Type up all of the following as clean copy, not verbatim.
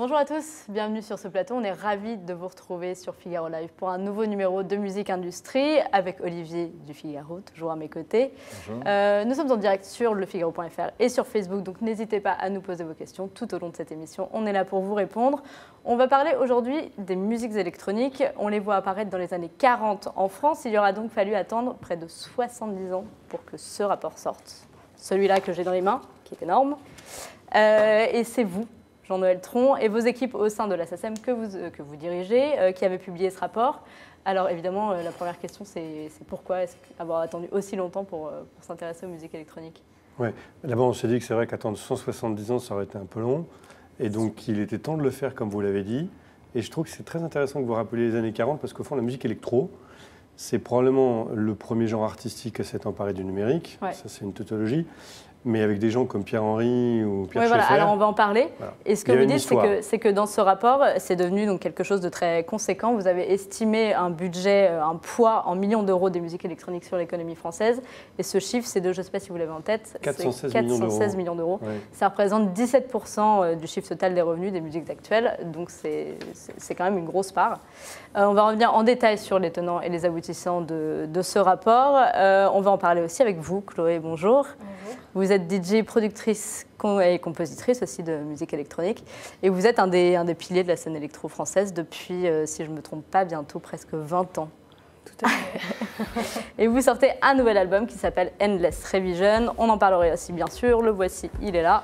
Bonjour à tous, bienvenue sur ce plateau. On est ravis de vous retrouver sur Figaro Live pour un nouveau numéro de Musique Industrie avec Olivier du Figaro, toujours à mes côtés. Nous sommes en direct sur lefigaro.fr et sur Facebook, donc n'hésitez pas à nous poser vos questions tout au long de cette émission. On est là pour vous répondre. On va parler aujourd'hui des musiques électroniques. On les voit apparaître dans les années 40 en France. Il y aura donc fallu attendre près de 70 ans pour que ce rapport sorte. Celui-là que j'ai dans les mains, qui est énorme. Et c'est vous, Jean-Noël Tron, et vos équipes au sein de la SACEM que vous dirigez, qui avez publié ce rapport. Alors évidemment, la première question, c'est pourquoi avoir attendu aussi longtemps pour s'intéresser aux musiques électroniques? Oui, d'abord on s'est dit que c'est vrai qu'attendre 170 ans, ça aurait été un peu long. Et donc il était temps de le faire comme vous l'avez dit. Et je trouve que c'est très intéressant que vous rappeliez les années 40, parce qu'au fond, la musique électro, c'est probablement le premier genre artistique à s'être emparé du numérique. Ouais. Ça, c'est une tautologie. Mais avec des gens comme Pierre-Henry ou Pierre Schaeffer. Voilà, alors on va en parler. Voilà. Et ce que vous dites, c'est que dans ce rapport, c'est devenu donc quelque chose de très conséquent. Vous avez estimé un budget, un poids en millions d'euros des musiques électroniques sur l'économie française. Et ce chiffre, c'est de, je ne sais pas si vous l'avez en tête, 416 millions d'euros. Ouais. Ça représente 17% du chiffre total des revenus des musiques actuelles. Donc c'est quand même une grosse part. On va revenir en détail sur les tenants et les aboutissants de ce rapport. On va en parler aussi avec vous, Chloé, bonjour. Bonjour. Vous êtes DJ, productrice et compositrice aussi de musique électronique. Et vous êtes un des piliers de la scène électro-française depuis, si je ne me trompe pas, bientôt presque 20 ans. Tout à fait. Et vous sortez un nouvel album qui s'appelle Endless Revision. On en parlerait aussi, bien sûr. Le voici, il est là.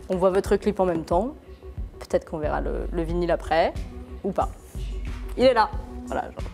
On voit votre clip en même temps. Peut-être qu'on verra le vinyle après, ou pas. Il est là. Voilà, je raconte.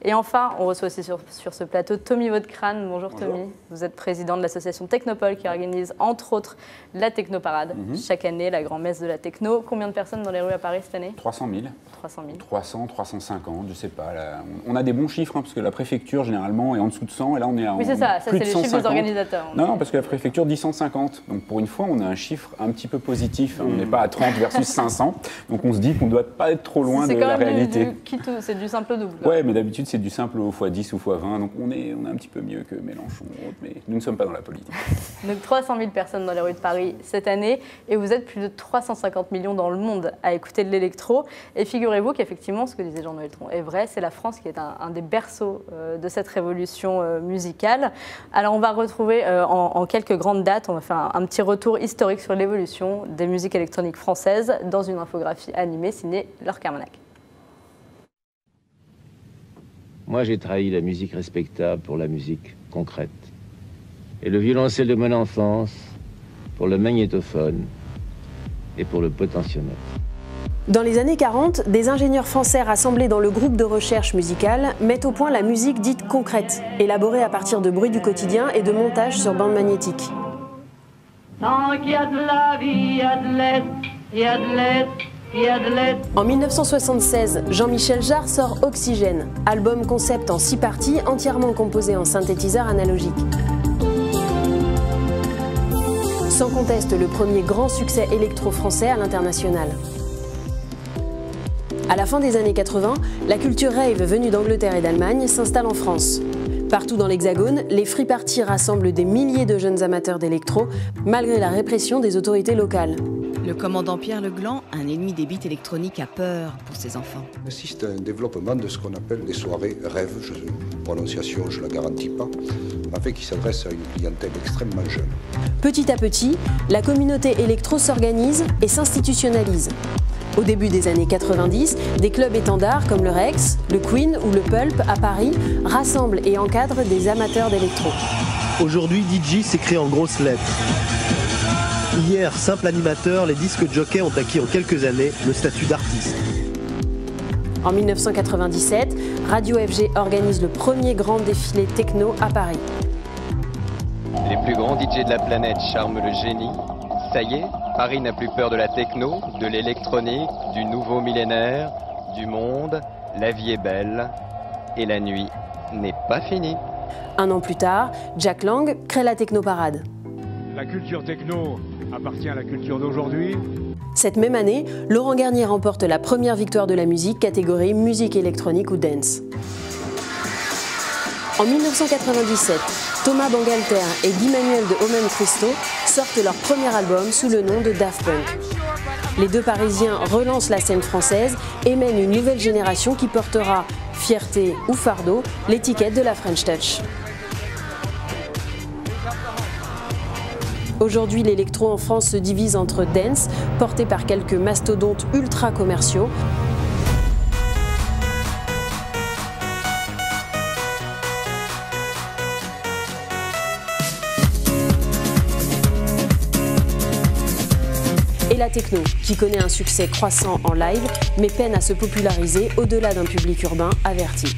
Et enfin, on reçoit aussi sur ce plateau Tommy Vaudecrane. Bonjour Tommy. Vous êtes président de l'association Technopole qui organise entre autres la Technoparade. Chaque année, la grand-messe de la techno. Combien de personnes dans les rues à Paris cette année? 300 000. 300 000. 300, 350, je ne sais pas. Là, on a des bons chiffres, hein, parce que la préfecture, généralement, est en dessous de 100. Et là, on est à oui, c'est ça. Ça, c'est les chiffres des organisateurs. Non, parce que la préfecture dit 150. Donc, pour une fois, on a un chiffre un petit peu positif. On n'est pas à 30 versus 500. Donc, on se dit qu'on ne doit pas être trop loin de la réalité. C'est du simple au double. Oui, mais d'habitude, c'est du simple au x10 ou x20. Donc, on est un petit peu mieux que Mélenchon. Mais nous ne sommes pas dans la politique. Donc, 300 000 personnes dans les rues de Paris cette année. Et vous êtes plus de 350 millions dans le monde à écouter de l'électro. Et figurez-vous qu'effectivement, ce que disait Jean-Noël Tron est vrai, c'est la France qui est un des berceaux de cette révolution musicale. Alors on va retrouver en quelques grandes dates, on va faire un petit retour historique sur l'évolution des musiques électroniques françaises dans une infographie animée signée Laure Carmanac. Moi j'ai trahi la musique respectable pour la musique concrète. Et le violoncelle de mon enfance pour le magnétophone et pour le potentiomètre. Dans les années 40, des ingénieurs français rassemblés dans le groupe de recherche musicale mettent au point la musique dite concrète, élaborée à partir de bruits du quotidien et de montages sur bande magnétique. En 1976, Jean-Michel Jarre sort Oxygène, album concept en 6 parties entièrement composé en synthétiseur analogique. Sans conteste le premier grand succès électro-français à l'international. À la fin des années 80, la culture rave venue d'Angleterre et d'Allemagne s'installe en France. Partout dans l'Hexagone, les free parties rassemblent des milliers de jeunes amateurs d'électro, malgré la répression des autorités locales. Le commandant Pierre Legland, un ennemi des beats électroniques, a peur pour ses enfants. On assiste à un développement de ce qu'on appelle les soirées rêves, prononciation je ne la garantis pas, en fait qui s'adresse à une clientèle extrêmement jeune. Petit à petit, la communauté électro s'organise et s'institutionnalise. Au début des années 90, des clubs étendards comme le Rex, le Queen ou le Pulp à Paris rassemblent et encadrent des amateurs d'électro. Aujourd'hui, DJ s'écrit en grosses lettres. Hier, simple animateur, les disques jockeys ont acquis en quelques années le statut d'artiste. En 1997, Radio FG organise le premier grand défilé techno à Paris. Les plus grands DJ de la planète charment le génie. Ça y est, Paris n'a plus peur de la techno, de l'électronique, du nouveau millénaire, du monde. La vie est belle et la nuit n'est pas finie. Un an plus tard, Jack Lang crée la Technoparade. La culture techno appartient à la culture d'aujourd'hui. Cette même année, Laurent Garnier remporte la première victoire de la musique catégorie musique électronique ou dance. En 1997, Thomas Bangalter et Guy Manuel de Omen Christo sortent leur premier album sous le nom de Daft Punk. Les deux Parisiens relancent la scène française et mènent une nouvelle génération qui portera, fierté ou fardeau, l'étiquette de la French Touch. Aujourd'hui, l'électro en France se divise entre dance, porté par quelques mastodontes ultra commerciaux, et la techno, qui connaît un succès croissant en live, mais peine à se populariser au-delà d'un public urbain averti.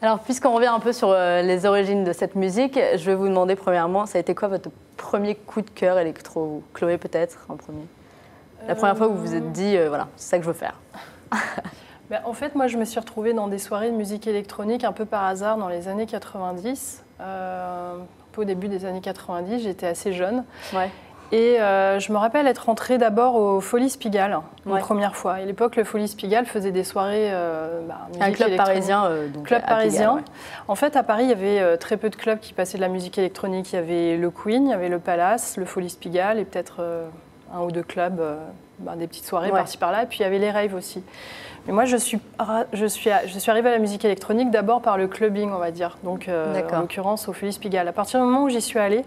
Alors, puisqu'on revient un peu sur les origines de cette musique, je vais vous demander premièrement, ça a été quoi votre premier coup de cœur électro? Chloé, peut-être, en premier. La première fois où vous vous êtes dit, voilà, c'est ça que je veux faire. En fait, moi, je me suis retrouvée dans des soirées de musique électronique un peu par hasard dans les années 90. Un peu au début des années 90, j'étais assez jeune. Ouais. Et je me rappelle être rentrée d'abord au Folies Pigalle, une première fois. À l'époque, le Folies Pigalle faisait des soirées musique un club parisien. Club parisien. Pigalle, ouais. En fait, à Paris, il y avait très peu de clubs qui passaient de la musique électronique. Il y avait le Queen, il y avait le Palace, le Folies Pigalle et peut-être un ou deux clubs, des petites soirées par-ci par-là. Et puis il y avait les raves aussi. Mais moi, je suis arrivée à la musique électronique d'abord par le clubbing, on va dire. Donc, en l'occurrence, au Folies Pigalle. À partir du moment où j'y suis allée,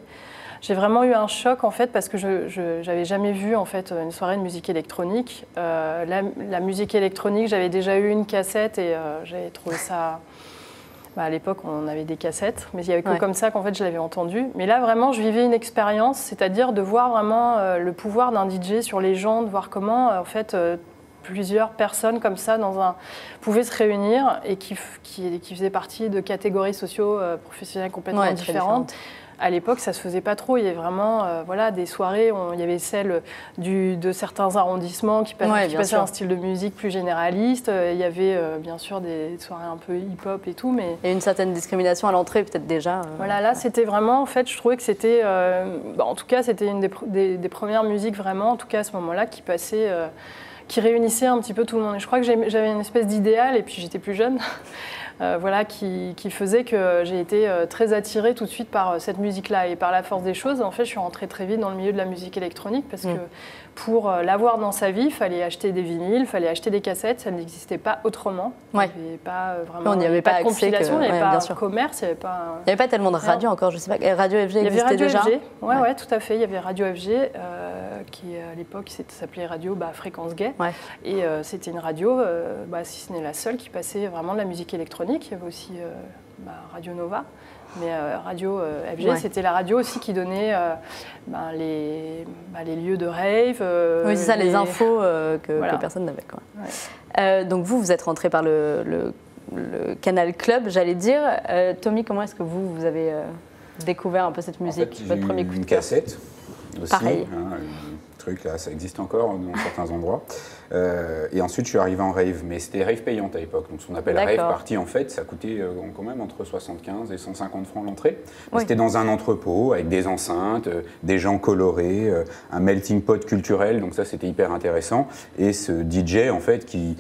j'ai vraiment eu un choc en fait parce que je n'avais jamais vu en fait une soirée de musique électronique. La musique électronique, j'avais déjà eu une cassette et j'avais trouvé ça. À l'époque, on avait des cassettes, mais il n'y avait que comme ça qu'en fait je l'avais entendu. Mais là, vraiment, je vivais une expérience, c'est-à-dire de voir vraiment le pouvoir d'un DJ sur les gens, de voir comment en fait plusieurs personnes comme ça pouvaient se réunir et qui faisaient partie de catégories socio-professionnelles complètement différentes. À l'époque, ça ne se faisait pas trop. Il y avait vraiment des soirées. Il y avait celles de certains arrondissements qui passaient un style de musique plus généraliste. Il y avait bien sûr des soirées un peu hip-hop et tout. Mais... Et une certaine discrimination à l'entrée peut-être déjà. Voilà, là c'était vraiment, en fait, je trouvais que c'était, en tout cas, c'était une des premières musiques vraiment, en tout cas à ce moment-là, qui passait, qui réunissait un petit peu tout le monde. Et je crois que j'avais une espèce d'idéal, et puis j'étais plus jeune. Qui faisait que j'ai été très attirée tout de suite par cette musique-là. Et par la force des choses, en fait, je suis rentrée très vite dans le milieu de la musique électronique parce que pour l'avoir dans sa vie, il fallait acheter des vinyles, il fallait acheter des cassettes, ça n'existait pas autrement. Il n'y avait pas vraiment il n'y avait pas de compilation, il n'y avait pas de commerce, il n'y avait pas... Il n'y avait pas tellement de radio encore, je ne sais pas. Radio FG existait déjà? Il y avait Radio FG, ouais, tout à fait. Il y avait Radio FG qui, à l'époque, s'appelait Radio Fréquence Gay. Ouais. Et c'était une radio, si ce n'est la seule, qui passait vraiment de la musique électronique. Il y avait aussi Radio Nova. Mais Radio FG, c'était la radio aussi qui donnait les lieux de rave. Oui, c'est ça, les infos que personne n'avait. Ouais. Donc vous êtes rentré par le Canal Club, j'allais dire. Tommy, comment est-ce que vous avez découvert un peu cette musique? En fait, votre premier coup de cœur? Une cassette aussi. Pareil. Là, ça existe encore dans certains endroits. Et ensuite, je suis arrivé en rave, mais c'était rave payante à l'époque. Donc, ce qu'on appelle rave party, en fait, ça coûtait quand même entre 75 et 150 francs l'entrée. C'était dans un entrepôt avec des enceintes, des gens colorés, un melting pot culturel. Donc ça, c'était hyper intéressant. Et ce DJ, en fait, qui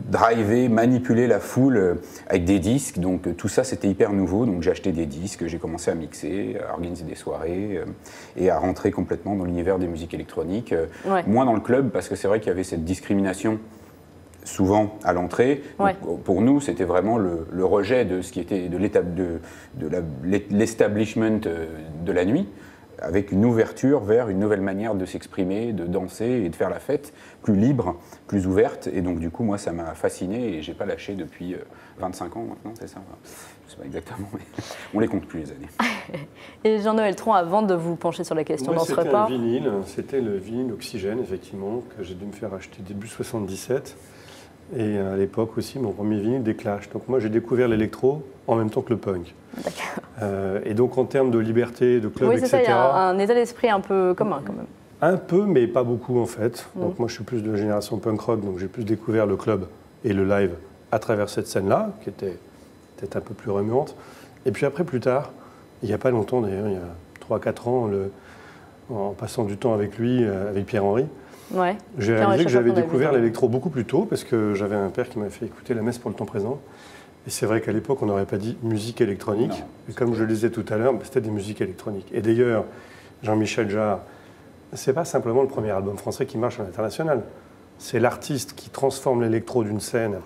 driver, manipuler la foule avec des disques, donc tout ça c'était hyper nouveau, donc j'ai acheté des disques, j'ai commencé à mixer, à organiser des soirées et à rentrer complètement dans l'univers des musiques électroniques, moins dans le club parce que c'est vrai qu'il y avait cette discrimination souvent à l'entrée. Pour nous c'était vraiment le rejet de ce qui était de l'establishment de la nuit, avec une ouverture vers une nouvelle manière de s'exprimer, de danser et de faire la fête, plus libre, plus ouverte. Et donc du coup, moi, ça m'a fasciné et j'ai pas lâché depuis 25 ans maintenant, c'est ça? Je sais pas exactement, mais on les compte plus les années. Et Jean-Noël Tron, avant de vous pencher sur la question dans ce repas... C'était le vinyle Oxygène, effectivement, que j'ai dû me faire acheter début 77. Et à l'époque aussi, mon premier vinyle des Clash. Donc moi, j'ai découvert l'électro en même temps que le punk. Et donc en termes de liberté, de club, etc. Oui, c'est ça, il y a un état d'esprit un peu commun quand même. Un peu, mais pas beaucoup en fait. Donc moi, je suis plus de la génération punk rock, donc j'ai plus découvert le club et le live à travers cette scène-là, qui était peut-être un peu plus remuante. Et puis après, plus tard, il n'y a pas longtemps d'ailleurs, il y a 3-4 ans, en passant du temps avec lui, avec Pierre-Henri, j'ai réalisé que j'avais découvert l'électro beaucoup plus tôt, parce que j'avais un père qui m'avait fait écouter la messe pour le temps présent. Et c'est vrai qu'à l'époque, on n'aurait pas dit musique électronique. Non. Et comme je le disais tout à l'heure, c'était des musiques électroniques. Et d'ailleurs, Jean-Michel Jarre, c'est pas simplement le premier album français qui marche à l'international. C'est l'artiste qui transforme l'électro d'une scène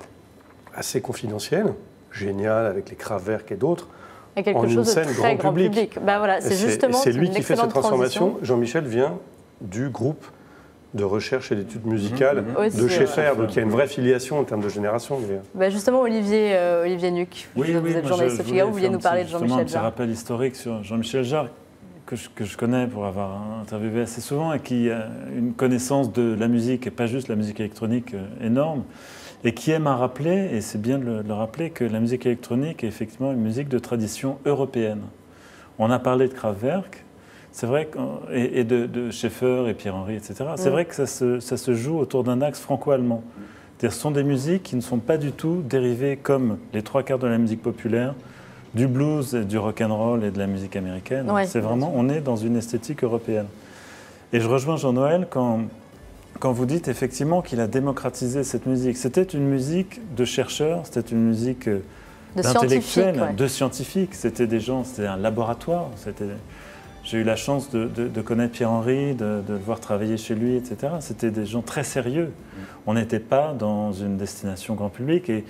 assez confidentielle, géniale, avec les Kraftwerk et d'autres, en une scène grand public. Bah voilà, c'est lui qui fait cette transformation. Jean-Michel vient du groupe de recherche et d'études musicales de Schaeffer, donc il y a une vraie filiation en termes de génération. Bah justement, Olivier Nuc, vous êtes journaliste au Figaro, vous vouliez nous parler de Jean-Michel Jarre. Un petit rappel historique sur Jean-Michel Jarre, que je connais pour avoir interviewé assez souvent, et qui a une connaissance de la musique, et pas juste la musique électronique, énorme, et qui aime à rappeler, et c'est bien de le rappeler, que la musique électronique est effectivement une musique de tradition européenne. On a parlé de Kraftwerk, c'est vrai, et de Schaeffer et Pierre-Henri, etc. C'est vrai que ça se joue autour d'un axe franco-allemand. C'est-à-dire, ce sont des musiques qui ne sont pas du tout dérivées, comme les 3/4 de la musique populaire, du blues, du rock'n'roll et de la musique américaine. C'est vraiment, on est dans une esthétique européenne. Et je rejoins Jean-Noël quand vous dites effectivement qu'il a démocratisé cette musique. C'était une musique de chercheurs, c'était une musique d'intellectuels, de scientifiques. C'était des gens, c'était un laboratoire. J'ai eu la chance de connaître Pierre-Henri, de le voir travailler chez lui, etc. C'était des gens très sérieux. On n'était pas dans une destination grand public. Et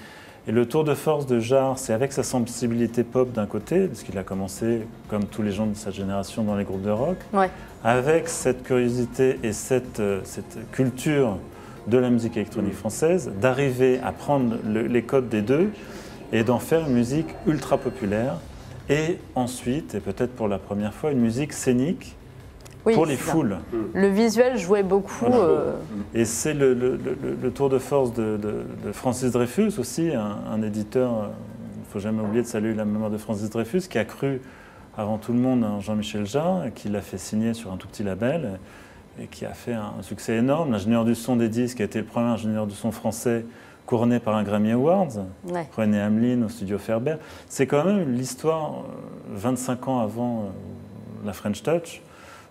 le tour de force de Jarre, c'est avec sa sensibilité pop d'un côté, parce qu'il a commencé, comme tous les gens de sa génération, dans les groupes de rock, avec cette curiosité et cette culture de la musique électronique française, d'arriver à prendre les codes des deux et d'en faire une musique ultra populaire. Et ensuite, et peut-être pour la première fois, une musique scénique pour les foules. Le visuel jouait beaucoup. Et c'est le tour de force de Francis Dreyfus aussi, un éditeur, il ne faut jamais oublier de saluer la mémoire de Francis Dreyfus, qui a cru avant tout le monde en Jean-Michel Jarre, qui l'a fait signer sur un tout petit label, et qui a fait un succès énorme. L'ingénieur du son des disques a été le premier ingénieur du son français couronné par un Grammy Awards, René Hamelin au studio Ferber. C'est quand même l'histoire, 25 ans avant la French Touch,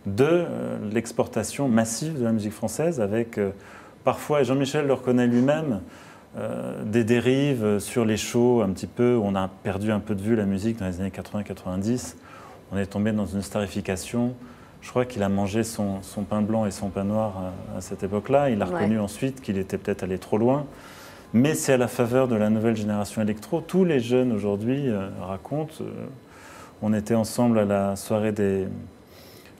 de l'exportation massive de la musique française, avec parfois, et Jean-Michel le reconnaît lui-même, des dérives sur les shows un petit peu, où on a perdu un peu de vue la musique dans les années 80-90. On est tombé dans une starification. Je crois qu'il a mangé son pain blanc et son pain noir à cette époque-là. Il a reconnu ensuite qu'il était peut-être allé trop loin. Mais c'est à la faveur de la nouvelle génération électro. Tous les jeunes aujourd'hui racontent. On était ensemble à la soirée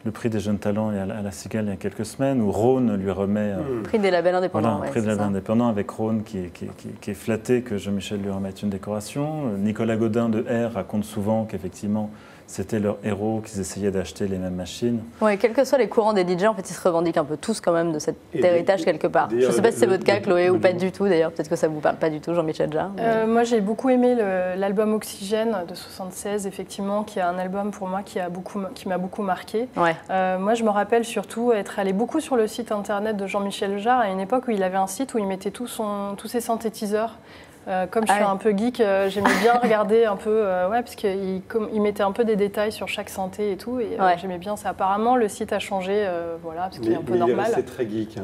le prix des jeunes talents à la Cigale il y a quelques semaines, où Rhône lui remet... prix des labels indépendants. Voilà, prix des labels indépendants, avec Rhône qui est flatté que Jean-Michel lui remette une décoration. Nicolas Godin de R raconte souvent qu'effectivement, c'était leur héros, qu'ils essayaient d'acheter les mêmes machines. Oui, quels que soient les courants des DJ, en fait, ils se revendiquent un peu tous quand même de cet héritage quelque part. Je ne sais pas si c'est votre cas, Chloé, ou pas du tout d'ailleurs. Peut-être que ça ne vous parle pas du tout, Jean-Michel Jarre. Moi, j'ai beaucoup aimé l'album Oxygène de 76, effectivement, qui est un album pour moi qui m'a beaucoup marqué. Moi, je me rappelle surtout être allé beaucoup sur le site internet de Jean-Michel Jarre à une époque où il avait un site où il mettait tous ses synthétiseurs. Comme je suis un peu geek, j'aimais bien regarder un peu, parce qu'il mettait un peu des détails sur chaque synthé et tout, et j'aimais bien ça. Apparemment, le site a changé, parce qu'il est un peu normal. C'est très geek.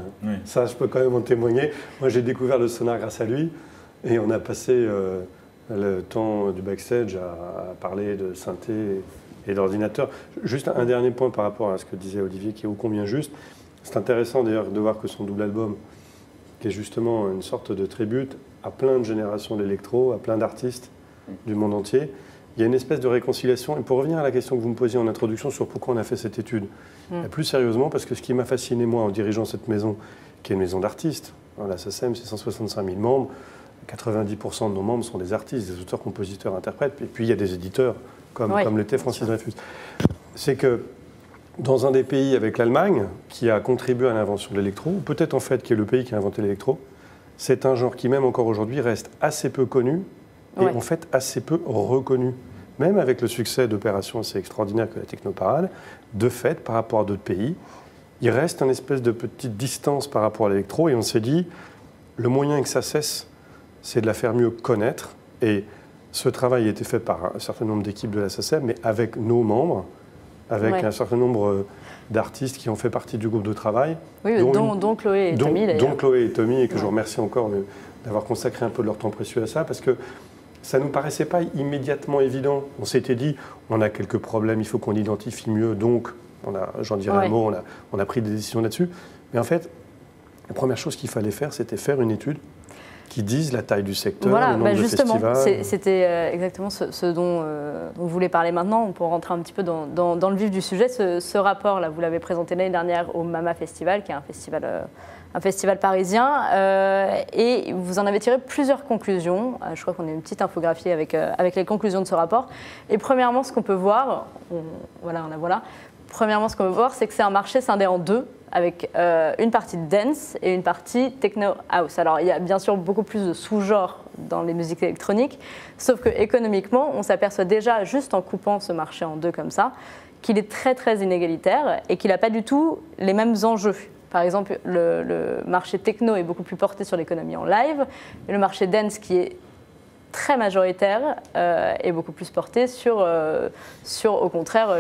Ça, je peux quand même en témoigner. Moi, j'ai découvert le sonar grâce à lui, et on a passé le temps du backstage à parler de synthé et d'ordinateur. Juste un dernier point par rapport à ce que disait Olivier, qui est ô combien juste. C'est intéressant d'ailleurs de voir que son double album, qui est justement une sorte de tribute à plein de générations d'électro, à plein d'artistes du monde entier. Il y a une espèce de réconciliation. Et pour revenir à la question que vous me posiez en introduction sur pourquoi on a fait cette étude, plus sérieusement, parce que ce qui m'a fasciné, moi, en dirigeant cette maison, qui est une maison d'artistes, la SACEM, c'est 165 000 membres, 90% de nos membres sont des artistes, des auteurs, compositeurs, interprètes, et puis il y a des éditeurs, comme l'était Francis Dreyfus. C'est que dans un des pays avec l'Allemagne, qui a contribué à l'invention de l'électro, ou peut-être en fait qui est le pays qui a inventé l'électro, c'est un genre qui, même encore aujourd'hui, reste assez peu connu et en fait assez peu reconnu. Même avec le succès d'opérations assez extraordinaires que la Technoparade, de fait, par rapport à d'autres pays, il reste une espèce de petite distance par rapport à l'électro, et on s'est dit, le moyen que ça cesse, c'est de la faire mieux connaître. Et ce travail a été fait par un certain nombre d'équipes de la SACEM, mais avec nos membres, avec un certain nombre d'artistes qui ont fait partie du groupe de travail. Oui, dont Chloé et Tommy, d'ailleurs. Dont Chloé et Tommy, et que je remercie encore d'avoir consacré un peu de leur temps précieux à ça, parce que ça ne nous paraissait pas immédiatement évident. On s'était dit, on a quelques problèmes, il faut qu'on identifie mieux, donc, j'en dirai un mot, on a pris des décisions là-dessus. Mais en fait, la première chose qu'il fallait faire, c'était faire une étude qui dise la taille du secteur, le nombre de festivals. C'était exactement ce dont on voulait parler maintenant, pour rentrer un petit peu dans le vif du sujet. Ce rapport-là, vous l'avez présenté l'année dernière au MAMA Festival, qui est un festival parisien, et vous en avez tiré plusieurs conclusions. Je crois qu'on a une petite infographie avec les conclusions de ce rapport. Et premièrement, ce qu'on peut voir, premièrement, ce qu'on peut voir, c'est que c'est un marché scindé en deux, avec une partie dance et une partie techno house. Alors, il y a bien sûr beaucoup plus de sous-genres dans les musiques électroniques, sauf que économiquement, on s'aperçoit déjà, juste en coupant ce marché en deux comme ça, qu'il est très très inégalitaire et qu'il n'a pas du tout les mêmes enjeux. Par exemple, le marché techno est beaucoup plus porté sur l'économie en live, et le marché dance, qui est très majoritaire, est beaucoup plus porté sur au contraire,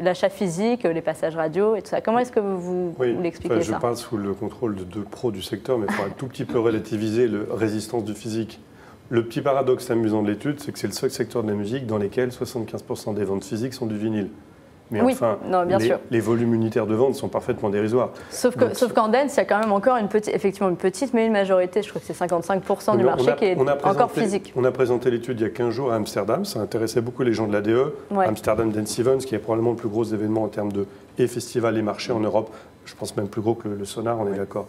l'achat physique, les passages radio et tout ça. Comment est-ce que vous l'expliquez ça? Je parle sous le contrôle de deux pros du secteur, mais il faut un tout petit peu relativiser la résistance du physique. Le petit paradoxe amusant de l'étude, c'est que c'est le seul secteur de la musique dans lequel 75% des ventes physiques sont du vinyle. Mais enfin, les volumes unitaires de vente sont parfaitement dérisoires. Sauf qu'en dance, il y a quand même encore effectivement une petite, mais une majorité, je crois que c'est 55% du marché qui est encore physique. On a présenté l'étude il y a 15 jours à Amsterdam, ça intéressait beaucoup les gens de l'ADE. Amsterdam Dance Events, qui est probablement le plus gros événement en termes de festivals et marchés en Europe. Je pense même plus gros que le Sonar, on est d'accord.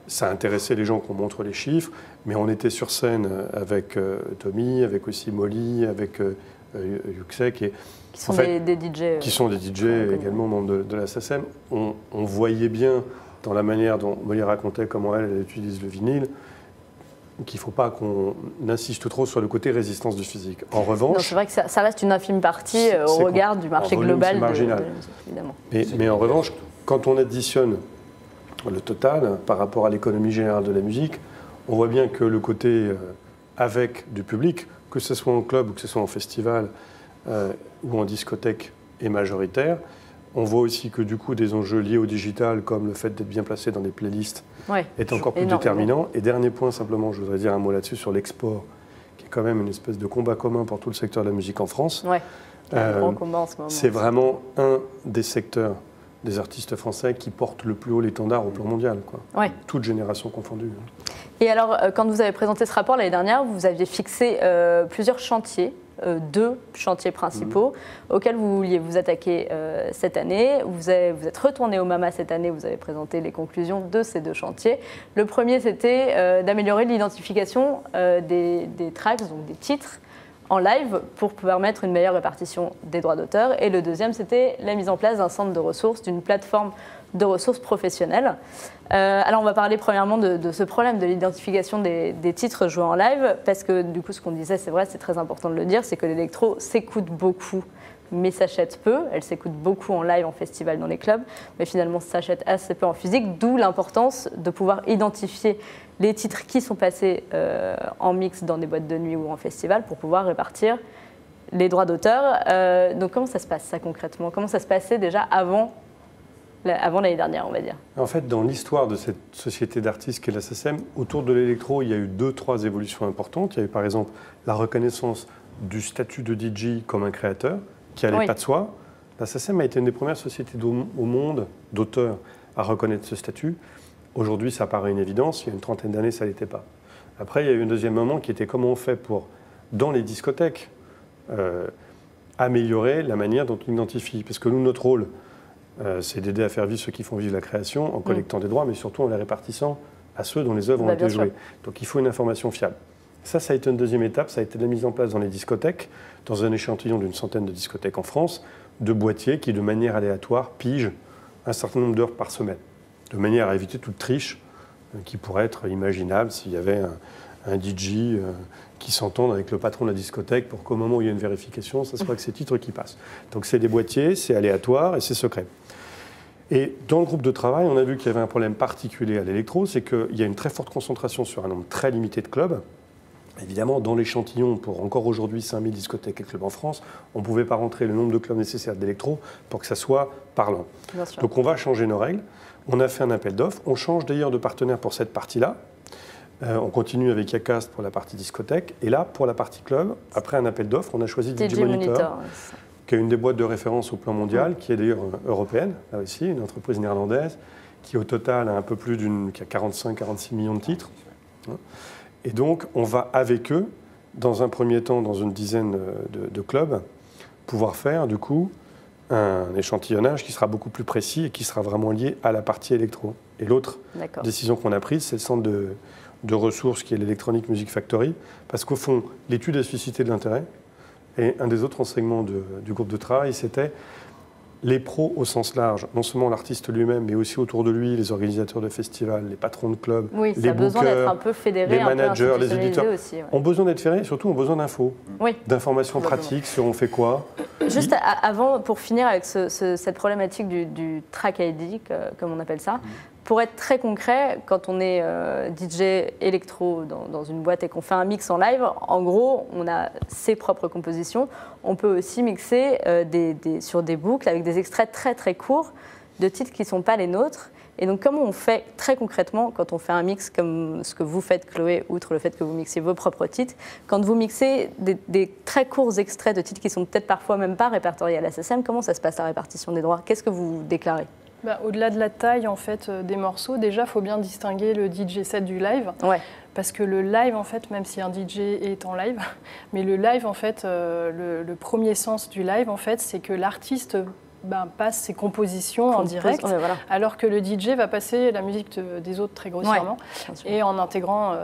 Ça a intéressé les gens qu'on montre les chiffres, mais on était sur scène avec Tommy, avec aussi Molly, avec Yuxek, qui sont des DJ. Qui sont des DJ également membres de la SACEM. On voyait bien dans la manière dont Molly racontait comment elle utilise le vinyle qu'il ne faut pas qu'on insiste trop sur le côté résistance du physique. En revanche... C'est vrai que ça reste une infime partie au regard du marché global. C'est marginal. Évidemment. Mais en revanche, quand on additionne le total par rapport à l'économie générale de la musique, on voit bien que le côté avec du public, que ce soit en club ou que ce soit en festival ou en discothèque, est majoritaire. On voit aussi que du coup des enjeux liés au digital, comme le fait d'être bien placé dans des playlists, est encore plus déterminant. Et dernier point, simplement, je voudrais dire un mot là-dessus sur l'export, qui est quand même une espèce de combat commun pour tout le secteur de la musique en France. Un grand combat en ce moment. C'est vraiment un des secteurs des artistes français qui portent le plus haut l'étendard au plan mondial, toute génération confondue. Et alors, quand vous avez présenté ce rapport l'année dernière, vous aviez fixé plusieurs chantiers, 2 chantiers principaux auxquels vous vouliez vous attaquer cette année. Vous êtes retourné au MAMA cette année, vous avez présenté les conclusions de ces 2 chantiers. Le premier, c'était d'améliorer l'identification des tracks, donc des titres, en live pour permettre une meilleure répartition des droits d'auteur. Et le deuxième, c'était la mise en place d'un centre de ressources, d'une plateforme de ressources professionnelles. Alors on va parler premièrement de ce problème de l'identification des titres joués en live, parce que du coup ce qu'on disait, c'est vrai, c'est très important de le dire, c'est que l'électro s'écoute beaucoup, mais s'achète peu. Elle s'écoute beaucoup en live, en festival, dans les clubs, mais finalement s'achète assez peu en physique, d'où l'importance de pouvoir identifier les titres qui sont passés en mix dans des boîtes de nuit ou en festival pour pouvoir répartir les droits d'auteur. Donc comment ça se passe ça concrètement? Comment ça se passait déjà avant l'année dernière, on va dire? En fait, dans l'histoire de cette société d'artistes qu'est la SACEM, autour de l'électro, il y a eu 2-3 évolutions importantes. Il y a eu par exemple la reconnaissance du statut de DJ comme un créateur, qui n'allait pas de soi. La SACEM a été une des premières sociétés au monde d'auteurs à reconnaître ce statut. Aujourd'hui, ça paraît une évidence. Il y a une trentaine d'années, ça ne l'était pas. Après, il y a eu un deuxième moment qui était comment on fait pour, dans les discothèques, améliorer la manière dont on identifie. Parce que nous, notre rôle, c'est d'aider à faire vivre ceux qui font vivre la création en collectant des droits, mais surtout en les répartissant à ceux dont les œuvres ont été jouées. Donc il faut une information fiable. Ça a été une deuxième étape, ça a été la mise en place dans les discothèques, dans un échantillon d'une centaine de discothèques en France, de boîtiers qui, de manière aléatoire, pigent un certain nombre d'heures par semaine, de manière à éviter toute triche qui pourrait être imaginable s'il y avait un DJ qui s'entende avec le patron de la discothèque pour qu'au moment où il y a une vérification, ça soit que ces titres qui passent. Donc c'est des boîtiers, c'est aléatoire et c'est secret. Et dans le groupe de travail, on a vu qu'il y avait un problème particulier à l'électro, c'est qu'il y a une très forte concentration sur un nombre très limité de clubs Évidemment, dans l'échantillon, pour encore aujourd'hui 5000 discothèques et clubs en France, on ne pouvait pas rentrer le nombre de clubs nécessaires d'électro pour que ça soit parlant. Donc on va changer nos règles. On a fait un appel d'offres. On change d'ailleurs de partenaire pour cette partie-là. On continue avec Yacast pour la partie discothèque. Et là, pour la partie club, après un appel d'offres, on a choisi DJ Monitor, qui est une des boîtes de référence au plan mondial, qui est d'ailleurs européenne, là aussi, une entreprise néerlandaise, qui au total a un peu plus qui a 45-46 millions de titres. Et donc, on va avec eux, dans un premier temps, dans une dizaine de clubs, pouvoir faire, du coup, un échantillonnage qui sera beaucoup plus précis et qui sera vraiment lié à la partie électro. Et l'autre décision qu'on a prise, c'est le centre de ressources qui est l'Electronic Music Factory, parce qu'au fond, l'étude a suscité de l'intérêt. Et un des autres enseignements du groupe de travail, c'était les pros au sens large, non seulement l'artiste lui-même, mais aussi autour de lui, les organisateurs de festivals, les patrons de clubs, les bookers, les managers, les éditeurs, ont besoin d'être fédérés et surtout ont besoin d'infos, d'informations pratiques sur on fait quoi. Juste avant, pour finir avec cette problématique du track ID, comme on appelle ça, pour être très concret, quand on est DJ électro dans une boîte et qu'on fait un mix en live, en gros, on a ses propres compositions. On peut aussi mixer sur des boucles avec des extraits très très courts de titres qui ne sont pas les nôtres. Et donc, comment on fait très concrètement quand on fait un mix comme ce que vous faites, Chloé, outre le fait que vous mixez vos propres titres, quand vous mixez des très courts extraits de titres qui sont peut-être parfois même pas répertoriés à la SSM, comment ça se passe la répartition des droits? Qu'est-ce que vous déclarez? Au-delà de la taille en fait, des morceaux, déjà, il faut bien distinguer le DJ set du live. Parce que le live, en fait, même si un DJ est en live, mais le live, en fait, le premier sens du live, en fait, c'est que l'artiste passe ses compositions en direct, alors que le DJ va passer la musique des autres très grossièrement, et en intégrant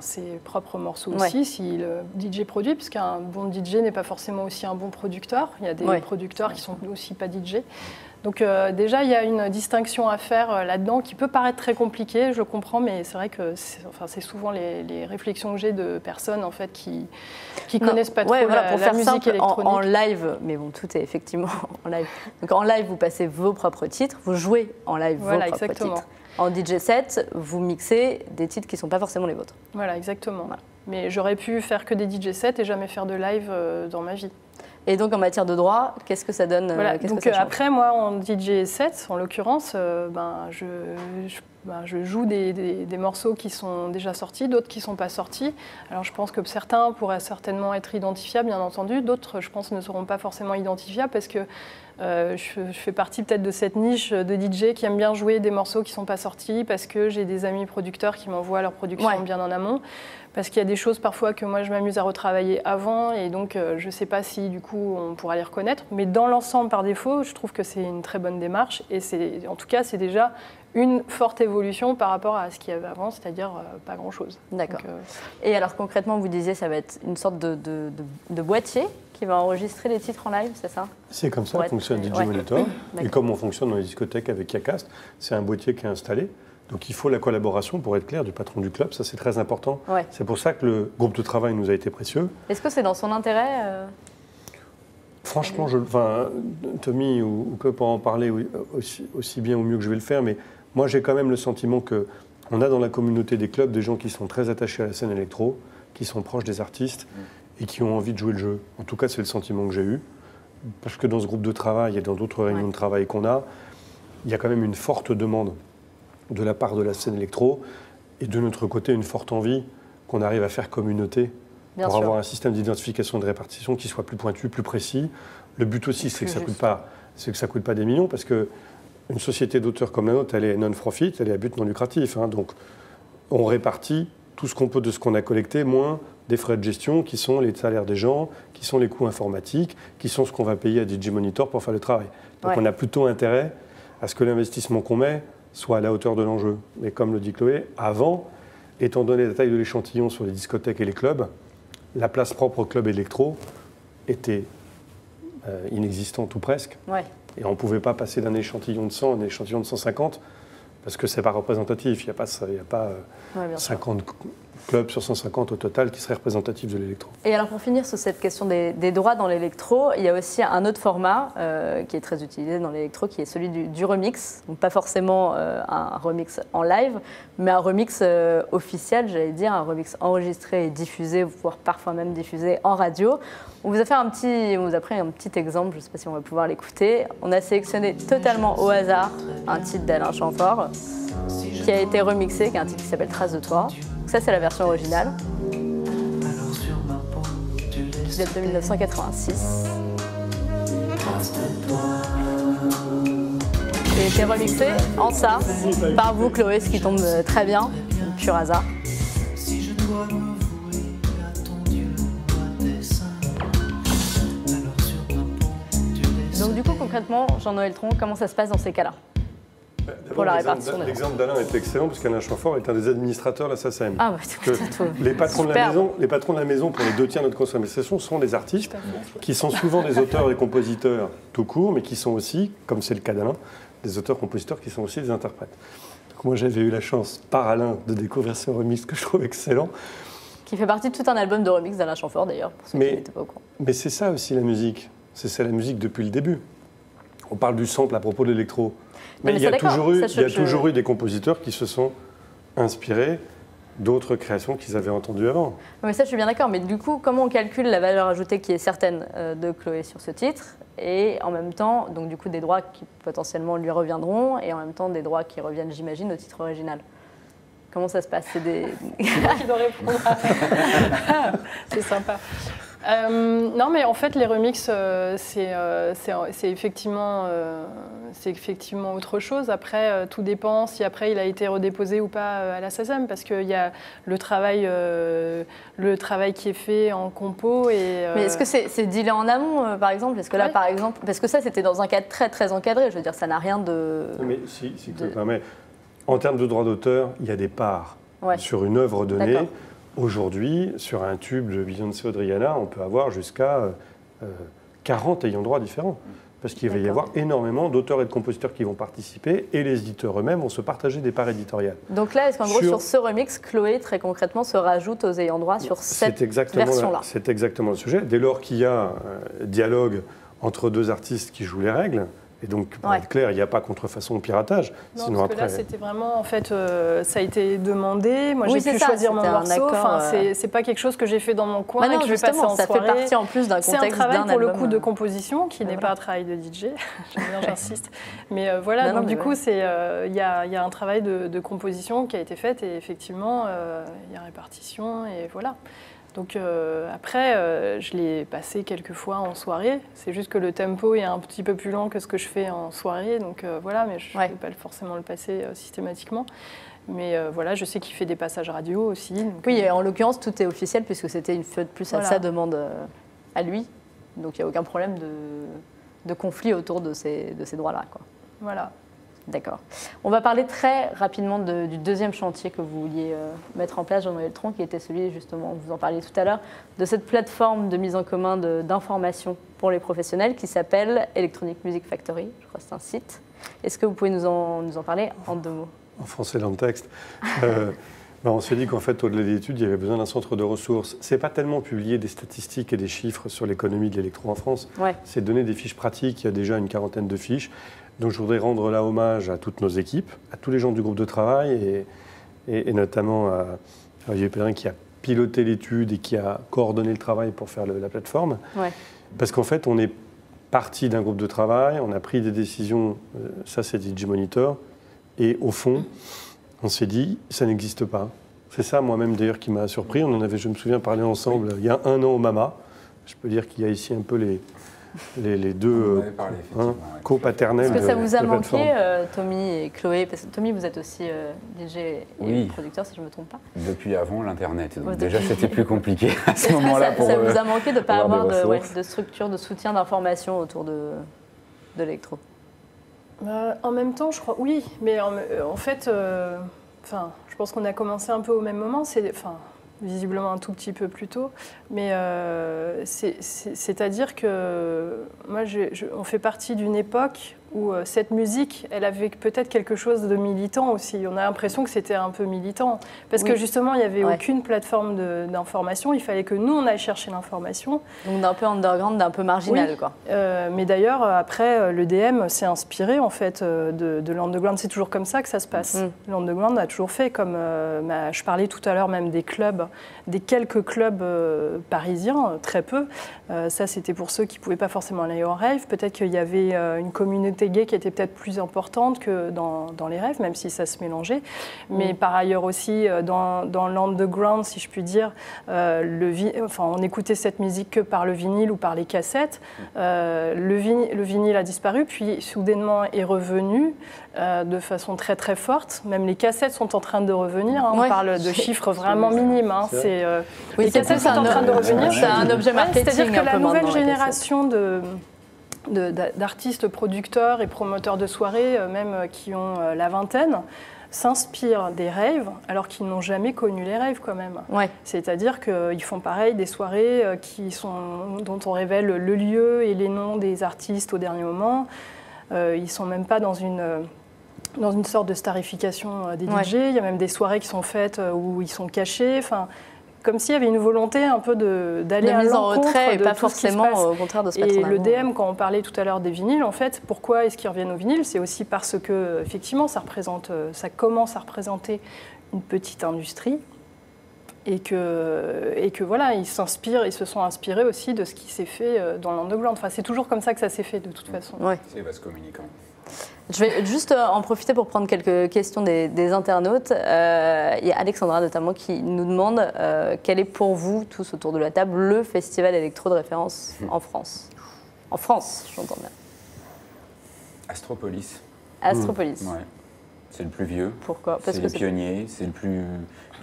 ses propres morceaux aussi, si le DJ produit, puisqu'un bon DJ n'est pas forcément aussi un bon producteur. Il y a des producteurs qui sont aussi pas DJ. Donc déjà, il y a une distinction à faire là-dedans qui peut paraître très compliquée, je comprends, mais c'est vrai que c'est souvent les réflexions que j'ai de personnes en fait, qui connaissent pas trop la musique électronique. En live, mais bon, tout est effectivement en live. Donc en live, vous passez vos propres titres, vous jouez en live vos propres titres. En DJ set, vous mixez des titres qui ne sont pas forcément les vôtres. Voilà, exactement. Voilà. Mais j'aurais pu faire que des DJ sets et jamais faire de live dans ma vie. Et donc en matière de droit, qu'est-ce que ça donne? Donc après, moi, en DJ set, en l'occurrence, je joue des morceaux qui sont déjà sortis, d'autres qui ne sont pas sortis. Alors je pense que certains pourraient certainement être identifiables, bien entendu. D'autres, je pense, ne seront pas forcément identifiables parce que je fais partie peut-être de cette niche de DJ qui aime bien jouer des morceaux qui ne sont pas sortis parce que j'ai des amis producteurs qui m'envoient leur production bien en amont. Parce qu'il y a des choses parfois que moi je m'amuse à retravailler avant et donc je ne sais pas si du coup on pourra les reconnaître. Mais dans l'ensemble, par défaut, je trouve que c'est une très bonne démarche et en tout cas c'est déjà une forte évolution par rapport à ce qu'il y avait avant, c'est-à-dire pas grand-chose. D'accord. Et alors concrètement, vous disiez ça va être une sorte de boîtier qui va enregistrer les titres en live, c'est ça? C'est comme ça que fonctionne DJ Monitor. Et comme on fonctionne dans les discothèques avec Yacast, c'est un boîtier qui est installé. Donc il faut la collaboration, pour être clair, du patron du club, ça c'est très important. C'est pour ça que le groupe de travail nous a été précieux. Est-ce que c'est dans son intérêt Franchement, Tommy ou peut pas en parler aussi bien ou mieux que je vais le faire, mais moi j'ai quand même le sentiment qu'on a dans la communauté des clubs des gens qui sont très attachés à la scène électro, qui sont proches des artistes et qui ont envie de jouer le jeu. En tout cas, c'est le sentiment que j'ai eu. Parce que dans ce groupe de travail et dans d'autres réunions de travail qu'on a, il y a quand même une forte demande de la part de la scène électro, et de notre côté, une forte envie qu'on arrive à faire communauté pour avoir un système d'identification et de répartition qui soit plus pointu, plus précis. Le but aussi, c'est que ça ne coûte pas des millions, parce qu'une société d'auteurs comme la nôtre, elle est non-profit, elle est à but non lucratif. Donc, on répartit tout ce qu'on peut de ce qu'on a collecté, moins des frais de gestion, qui sont les salaires des gens, qui sont les coûts informatiques, qui sont ce qu'on va payer à DJ Monitor pour faire le travail. Donc, on a plutôt intérêt à ce que l'investissement qu'on met soit à la hauteur de l'enjeu. Mais comme le dit Chloé, avant, étant donné la taille de l'échantillon sur les discothèques et les clubs, la place propre au club électro était inexistante ou presque. Et on ne pouvait pas passer d'un échantillon de 100 à un échantillon de 150, parce que ce n'est pas représentatif. Il n'y a pas 50 clubs sur 150 au total qui seraient représentatifs de l'électro. Et alors pour finir sur cette question des droits dans l'électro, il y a aussi un autre format qui est très utilisé dans l'électro, qui est celui du remix. Donc pas forcément un remix en live, mais un remix officiel, j'allais dire, un remix enregistré et diffusé, voire parfois même diffusé en radio. On vous a pris un petit exemple, je ne sais pas si on va pouvoir l'écouter. On a sélectionné totalement au hasard un titre d'Alain Chamfort qui a été remixé, qui est un titre qui s'appelle Trace de toi. Donc ça, c'est la version originale. Qui date de 1986. Il a été remixé en ça par vous, Chloé, ce qui tombe très bien, pur hasard. Donc du coup, concrètement, Jean-Noël Tron, comment ça se passe dans ces cas-là? Pour la répartition. L'exemple d'Alain est excellent, parce qu'Alain Chamfort est un des administrateurs de la SACEM. Ah ouais, les patrons de la maison, pour les 2 tiers de notre consommation, sont des artistes qui sont souvent des auteurs et compositeurs tout court, mais qui sont aussi, comme c'est le cas d'Alain, des auteurs-compositeurs qui sont aussi des interprètes. Donc moi, j'avais eu la chance, par Alain, de découvrir ce remix que je trouve excellent. Qui fait partie de tout un album de remix d'Alain Chamfort, d'ailleurs, pour ceux qui n'étaient pas au courant. Mais c'est ça aussi la musique. C'est la musique depuis le début. On parle du sample à propos de l'électro. Mais il y a toujours eu des compositeurs qui se sont inspirés d'autres créations qu'ils avaient entendues avant. Mais ça, je suis bien d'accord. Mais du coup, comment on calcule la valeur ajoutée qui est certaine de Chloé sur ce titre, et en même temps, donc du coup, des droits qui potentiellement lui reviendront, et en même temps des droits qui reviennent, j'imagine, au titre original. Comment ça se passe? C'est des... qui doit répondre. C'est sympa. Non, mais en fait, les remixes, c'est effectivement autre chose. Après, tout dépend si après il a été redéposé ou pas à la SACEM, parce qu'il y a le travail qui est fait en compo. Mais est-ce que c'est dealé en amont, par exemple? Est-ce que là, par exemple, parce que ça, c'était dans un cadre très très encadré. Je veux dire, ça n'a rien de. Mais si tu me permets, en termes de droit d'auteur, il y a des parts sur une œuvre donnée. Aujourd'hui, sur un tube de Beyoncé ou de Rihanna, on peut avoir jusqu'à 40 ayants droit différents. Parce qu'il va y avoir énormément d'auteurs et de compositeurs qui vont participer, et les éditeurs eux-mêmes vont se partager des parts éditoriales. Donc là, est-ce qu'en gros, sur ce remix, Chloé, très concrètement, se rajoute aux ayants droit sur cette version-là? C'est exactement le sujet. Dès lors qu'il y a un dialogue entre 2 artistes qui jouent les règles, et donc, pour être clair, il n'y a pas contrefaçon ou piratage. Non, sinon parce que là, c'était vraiment, en fait, ça a été demandé. Moi, j'ai pu choisir mon morceau. Enfin, c'est pas quelque chose que j'ai fait dans mon coin et que je vais passer en soirée. Ça fait partie en plus d'un contexte d'un album. C'est un travail, pour le coup, de composition, qui n'est pas un travail de DJ. J'insiste. Mais voilà, donc du coup, il y a un travail de composition qui a été fait, et effectivement, il y a répartition, et voilà. Donc après, je l'ai passé quelques fois en soirée. C'est juste que le tempo est un petit peu plus lent que ce que je fais en soirée. Donc voilà, mais je ne peux pas forcément le passer systématiquement. Mais voilà, je sais qu'il fait des passages radio aussi. Donc, oui, et en l'occurrence, tout est officiel puisque c'était une fois de plus à sa demande à lui. Donc il n'y a aucun problème de conflit autour de ces droits-là, quoi. Voilà. D'accord. On va parler très rapidement du deuxième chantier que vous vouliez mettre en place, Jean-Noël Tron, qui était celui, justement, vous en parliez tout à l'heure, de cette plateforme de mise en commun d'informations pour les professionnels qui s'appelle Electronic Music Factory. Je crois que c'est un site. Est-ce que vous pouvez nous en parler en 2 mots? En français, dans le texte. On s'est dit qu'en fait, au-delà des études, il y avait besoin d'un centre de ressources. Ce n'est pas tellement publier des statistiques et des chiffres sur l'économie de l'électro en France. C'est donner des fiches pratiques. Il y a déjà une 40aine de fiches. Donc je voudrais rendre là hommage à toutes nos équipes, à tous les gens du groupe de travail et notamment à Olivier Pellerin qui a piloté l'étude et qui a coordonné le travail pour faire la plateforme. Parce qu'en fait, on est parti d'un groupe de travail, on a pris des décisions, ça c'est DJ Monitor, et au fond, on s'est dit, ça n'existe pas. C'est ça moi-même d'ailleurs qui m'a surpris. On en avait, je me souviens, parlé ensemble il y a 1 an au MAMA. Je peux dire qu'il y a ici un peu les 2 co-paternels. Est-ce que ça vous a manqué, Tommy et Chloé? Parce que Tommy, vous êtes aussi DJ et producteur, si je ne me trompe pas. Depuis avant l'Internet. Donc déjà, c'était plus compliqué à ce moment-là. Ça vous a manqué de ne pas avoir de structure, de soutien d'information autour de l'électro? En même temps, je crois, oui. Mais en fait, je pense qu'on a commencé un peu au même moment. Visiblement un tout petit peu plus tôt, mais c'est-à-dire que moi, on fait partie d'une époque où cette musique, elle avait peut-être quelque chose de militant aussi. On a l'impression que c'était un peu militant. Parce que justement, il n'y avait aucune plateforme d'information. Il fallait que nous, on aille chercher l'information. Donc d'un peu underground, d'un peu marginal, quoi. Mais d'ailleurs, après, l'EDM s'est inspiré en fait de l'underground. C'est toujours comme ça que ça se passe. L'underground a toujours fait comme... je parlais tout à l'heure même des clubs, des quelques clubs parisiens, très peu. Ça, c'était pour ceux qui ne pouvaient pas forcément aller en rave. Peut-être qu'il y avait une communauté gay qui était peut-être plus importante que dans les raves, même si ça se mélangeait. Mais par ailleurs aussi, dans l'underground, si je puis dire, on écoutait cette musique que par le vinyle ou par les cassettes. Le vinyle a disparu, puis soudainement est revenu de façon très très forte. Même les cassettes sont en train de revenir. On parle de chiffres vraiment minimes. Les cassettes sont en train de revenir. C'est un objet marketing. C'est-à-dire que la nouvelle génération d'artistes, producteurs et promoteurs de soirées, même qui ont la vingtaine, s'inspirent des raves alors qu'ils n'ont jamais connu les raves quand même. C'est-à-dire qu'ils font pareil des soirées dont on révèle le lieu et les noms des artistes au dernier moment. Ils ne sont même pas dans une sorte de starification des DJ. Il y a même des soirées qui sont faites où ils sont cachés. Comme s'il y avait une volonté un peu d'aller à l'encontre et pas forcément au contraire de se mettre en avant. Et le DM, quand on parlait tout à l'heure des vinyles, en fait, pourquoi est-ce qu'ils reviennent au vinyle? C'est aussi parce que effectivement, ça commence à représenter une petite industrie et que voilà, ils se sont inspirés aussi de ce qui s'est fait dans l'underground. Enfin, c'est toujours comme ça que ça s'est fait de toute façon. C'est vaste communicant. Je vais juste en profiter pour prendre quelques questions des internautes. Il y a Alexandra notamment qui nous demande quel est pour vous, tous autour de la table, le festival électro de référence en France. En France, j'entends bien. Astropolis. Astropolis. Ouais. C'est le plus vieux. Pourquoi? C'est les pionniers, c'est une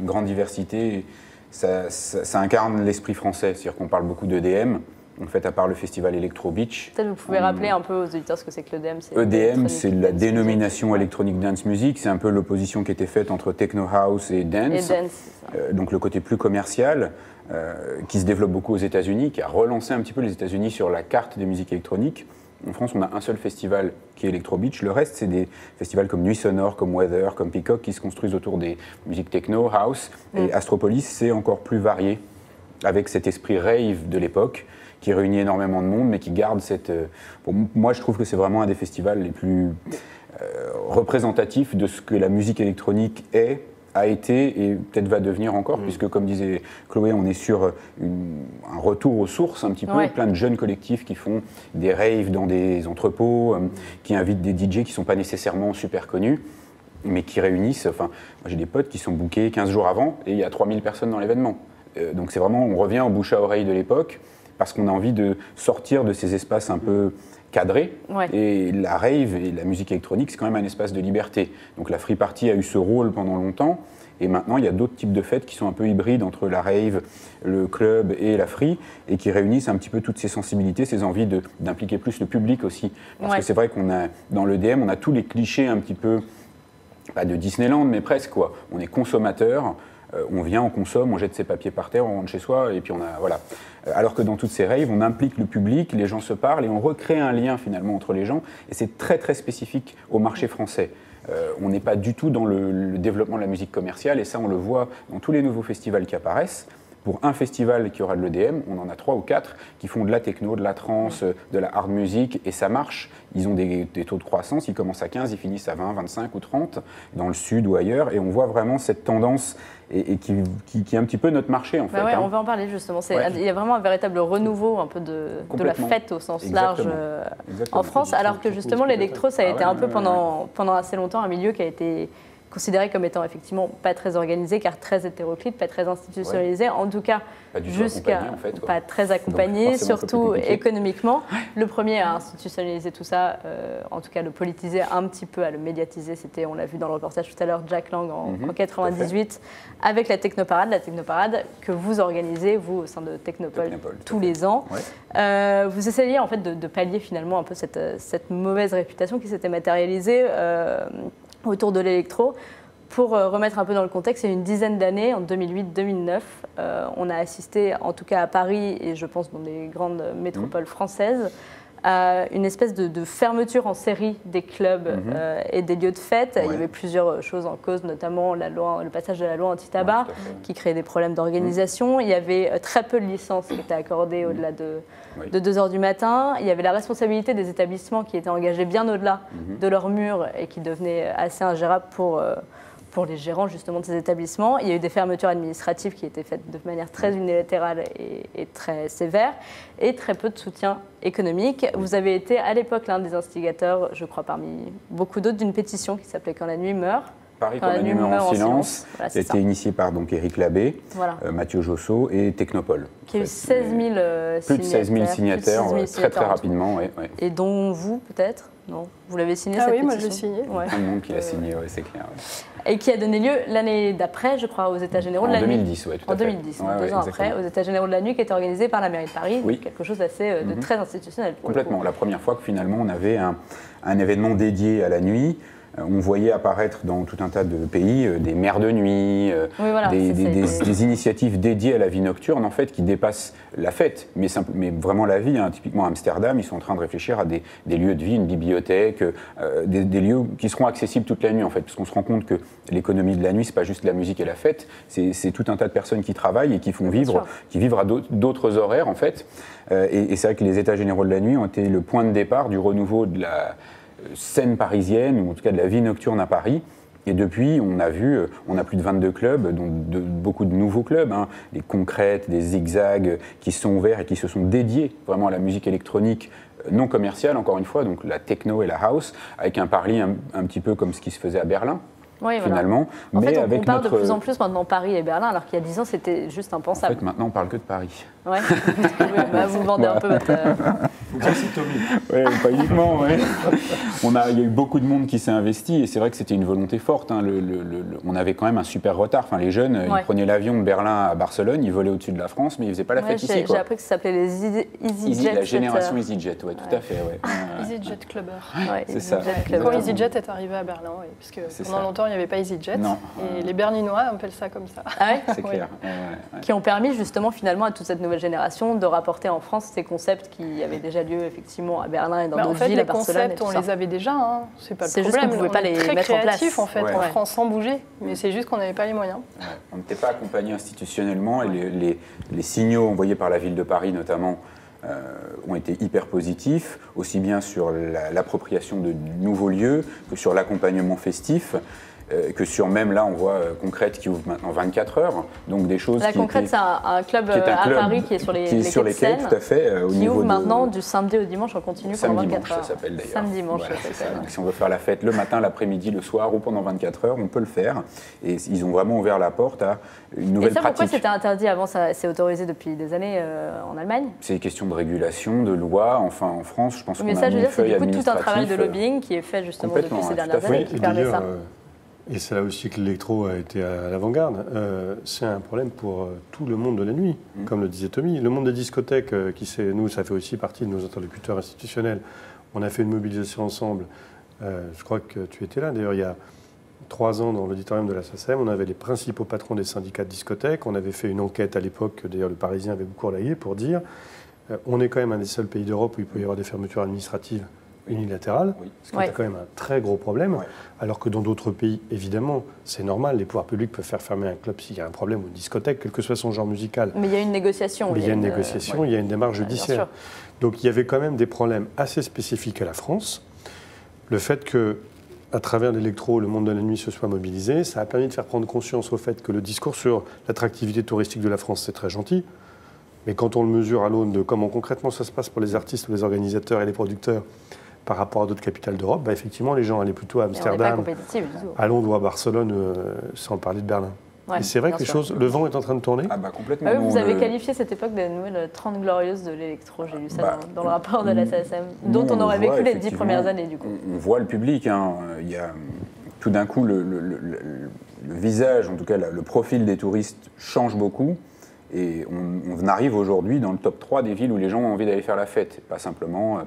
grande diversité. Ça incarne l'esprit français, c'est-à-dire qu'on parle beaucoup d'EDM. En fait, à part le festival Electro Beach. Peut-être vous pouvez rappeler un peu aux auditeurs ce que c'est que l'EDM. EDM, c'est la dénomination Electronic Dance Music. C'est un peu l'opposition qui était faite entre Techno House et Dance. Donc le côté plus commercial, qui se développe beaucoup aux États-Unis, qui a relancé un petit peu les États-Unis sur la carte des musiques électroniques. En France, on a un seul festival qui est Electro Beach. Le reste, c'est des festivals comme Nuit Sonore, comme Weather, comme Peacock, qui se construisent autour des musiques techno, house. Et Astropolis, c'est encore plus varié, avec cet esprit rave de l'époque, qui réunit énormément de monde, mais qui garde cette... moi, je trouve que c'est vraiment un des festivals les plus représentatifs de ce que la musique électronique a été et peut-être va devenir encore, puisque, comme disait Chloé, on est sur un retour aux sources un petit peu, plein de jeunes collectifs qui font des raves dans des entrepôts, qui invitent des DJ qui ne sont pas nécessairement super connus, mais qui réunissent... Enfin, moi, j'ai des potes qui sont bookés 15 jours avant, et il y a 3000 personnes dans l'événement. Donc c'est vraiment, on revient au bouche à oreille de l'époque, parce qu'on a envie de sortir de ces espaces un peu cadrés. Et la rave et la musique électronique, c'est quand même un espace de liberté. Donc la free party a eu ce rôle pendant longtemps, et maintenant il y a d'autres types de fêtes qui sont un peu hybrides entre la rave, le club et la free, et qui réunissent un petit peu toutes ces sensibilités, ces envies d'impliquer plus le public aussi. Parce que c'est vrai qu'on a, dans l'EDM, on a tous les clichés un petit peu, pas de Disneyland, mais presque quoi. On est consommateur. On vient, on consomme, on jette ses papiers par terre, on rentre chez soi, et puis voilà. Alors que dans toutes ces raves, on implique le public, les gens se parlent, et on recrée un lien finalement entre les gens, et c'est très très spécifique au marché français. On n'est pas du tout dans le développement de la musique commerciale, et ça on le voit dans tous les nouveaux festivals qui apparaissent. Pour un festival qui aura de l'EDM, on en a 3 ou 4 qui font de la techno, de la trance, de la hard music, et ça marche. Ils ont des taux de croissance, ils commencent à 15, ils finissent à 20, 25 ou 30, dans le sud ou ailleurs, et on voit vraiment cette tendance et qui est un petit peu notre marché en fait. On va en parler justement. Il y a vraiment un véritable renouveau un peu de la fête au sens large en France, alors que justement l'électro, ça a été un peu pendant assez longtemps un milieu qui a été considéré comme étant effectivement pas très organisé, car très hétéroclite, pas très institutionnalisé, en tout cas pas très accompagné, surtout économiquement. Le premier à institutionnaliser tout ça, en tout cas le politiser un petit peu, à le médiatiser, c'était, on l'a vu dans le reportage tout à l'heure, Jack Lang en 98, avec la Technoparade que vous organisez, vous, au sein de Technopole tous les ans. Vous essayez en fait de pallier finalement un peu cette mauvaise réputation qui s'était matérialisée autour de l'électro. Pour remettre un peu dans le contexte, il y a une dizaine d'années, en 2008-2009, on a assisté, en tout cas à Paris et je pense dans des grandes métropoles françaises, à une espèce de fermeture en série des clubs et des lieux de fête. Il y avait plusieurs choses en cause, notamment le passage de la loi anti-tabac qui créait des problèmes d'organisation. Il y avait très peu de licences qui étaient accordées au-delà de 2 h du matin. Il y avait la responsabilité des établissements qui étaient engagés bien au-delà de leurs murs et qui devenaient assez ingérables pour les gérants justement de ces établissements. Il y a eu des fermetures administratives qui étaient faites de manière très unilatérale et très sévère, et très peu de soutien économique. Vous avez été à l'époque l'un des instigateurs, je crois parmi beaucoup d'autres, d'une pétition qui s'appelait « Quand la nuit meurt ». Paris quand la nuit meurt en silence, voilà, a été initié par Éric Labbé, Mathieu Josso et Technopole. Qui a eu 16 000 plus de 16 000 signataires, très rapidement. Et dont vous, peut-être? Non, vous l'avez signé cette pétition? Moi je l'ai signé. Tout le monde qui l'a signé, c'est clair. Et qui a donné lieu l'année d'après, je crois, aux États généraux de la nuit. En 2010, oui, tout à fait. En 2010, 2 ans après, aux États généraux de la nuit, qui était organisé par la mairie de Paris, quelque chose d'assez de très institutionnel. Complètement, la première fois que finalement on avait un événement dédié à la nuit. On voyait apparaître dans tout un tas de pays des maires de nuit, des initiatives dédiées à la vie nocturne en fait qui dépassent la fête, mais vraiment la vie. Typiquement à Amsterdam, ils sont en train de réfléchir à des lieux de vie, une bibliothèque, des lieux qui seront accessibles toute la nuit en fait, parce qu'on se rend compte que l'économie de la nuit, c'est pas juste la musique et la fête, c'est tout un tas de personnes qui travaillent et qui vivent à d'autres horaires en fait. Et c'est vrai que les États généraux de la nuit ont été le point de départ du renouveau de la scène parisienne, ou en tout cas de la vie nocturne à Paris. Et depuis, on a plus de 22 clubs, dont beaucoup de nouveaux clubs, des Concrètes, des Zigzags, qui sont ouverts et qui se sont dédiés vraiment à la musique électronique non commerciale, encore une fois, donc la techno et la house, avec un parli un petit peu comme ce qui se faisait à Berlin. Oui, finalement. En fait, on compare de plus en plus maintenant Paris et Berlin, alors qu'il y a 10 ans, c'était juste impensable. En fait, maintenant, on parle que de Paris. Ouais. Vous vendez un peu votre... Merci Tommy. Oui, pas uniquement. Ouais. Il y a eu beaucoup de monde qui s'est investi, et c'est vrai que c'était une volonté forte. On avait quand même un super retard. Enfin, les jeunes, ils prenaient l'avion de Berlin à Barcelone, ils volaient au-dessus de la France, mais ils ne faisaient pas la fête ici. J'ai appris que ça s'appelait les EasyJet. La génération EasyJet, oui, tout à fait. EasyJet Clubber. C'est ça. Quand EasyJet est arrivé à Berlin, parce que pendant longtemps, il n'y avait pas EasyJet. Et les Berlinois appellent ça comme ça. Ah ouais? C'est clair. Qui ont permis justement finalement à toute cette nouvelle génération de rapporter en France ces concepts qui avaient déjà lieu effectivement à Berlin et dans d'autres villes, à Barcelone. Les concepts, on les avait déjà, c'est pas le problème. C'est juste qu'on ne pouvait pas les mettre en place. En fait, en France, sans bouger, mais c'est juste qu'on n'avait pas les moyens. On n'était pas accompagné institutionnellement et les signaux envoyés par la ville de Paris notamment ont été hyper positifs, aussi bien sur l'appropriation de nouveaux lieux que sur l'accompagnement festif. Que sur même là, on voit Concrète qui ouvre maintenant 24 heures, donc des choses. La Concrète, c'est un club à Paris qui est sur les quais, tout à fait. Qui ouvre maintenant du samedi au dimanche en continu pendant 24 heures. Ça s'appelle d'ailleurs. Samedi dimanche. Voilà, donc si on veut faire la fête le matin, l'après-midi, le soir ou pendant 24 heures, on peut le faire. Et ils ont vraiment ouvert la porte à une nouvelle pratique. Pourquoi c'était interdit avant? C'est autorisé depuis des années en Allemagne? C'est une question de régulation, de loi. Enfin, en France, je pense qu'on a mis une feuille administrative. C'est tout un travail de lobbying qui est fait justement depuis ces dernières années qui permet ça. Et c'est là aussi que l'électro a été à l'avant-garde. C'est un problème pour tout le monde de la nuit, comme le disait Tommy. Le monde des discothèques, nous, ça fait aussi partie de nos interlocuteurs institutionnels. On a fait une mobilisation ensemble. Je crois que tu étais là, d'ailleurs, il y a 3 ans, dans l'auditorium de la SACEM. On avait les principaux patrons des syndicats de discothèques. On avait fait une enquête à l'époque, d'ailleurs, le Parisien avait beaucoup relayé, pour dire on est quand même un des seuls pays d'Europe où il peut y avoir des fermetures administratives unilatérale, ce qui est quand même un très gros problème, alors que dans d'autres pays, évidemment, c'est normal, les pouvoirs publics peuvent faire fermer un club s'il y a un problème, ou une discothèque, quel que soit son genre musical. Mais il y a une négociation. Mais il y a une négociation, il y a une démarche judiciaire. Donc il y avait quand même des problèmes assez spécifiques à la France. Le fait que, à travers l'électro, le monde de la nuit se soit mobilisé, ça a permis de faire prendre conscience au fait que le discours sur l'attractivité touristique de la France, c'est très gentil, mais quand on le mesure à l'aune de comment concrètement ça se passe pour les artistes, les organisateurs et les producteurs, par rapport à d'autres capitales d'Europe, effectivement, les gens allaient plutôt à Amsterdam, à Londres ou à Barcelone, sans parler de Berlin. Ouais, et c'est vrai que le vent est en train de tourner. Ah bah complètement. Vous avez qualifié cette époque des nouvelles 30 glorieuses de l'électro, j'ai lu ça dans le rapport de la SACEM, dont on aurait vécu les 10 premières années du coup. On voit le public, il y a tout d'un coup le visage, en tout cas le profil des touristes change beaucoup. Et on arrive aujourd'hui dans le top 3 des villes où les gens ont envie d'aller faire la fête. Pas simplement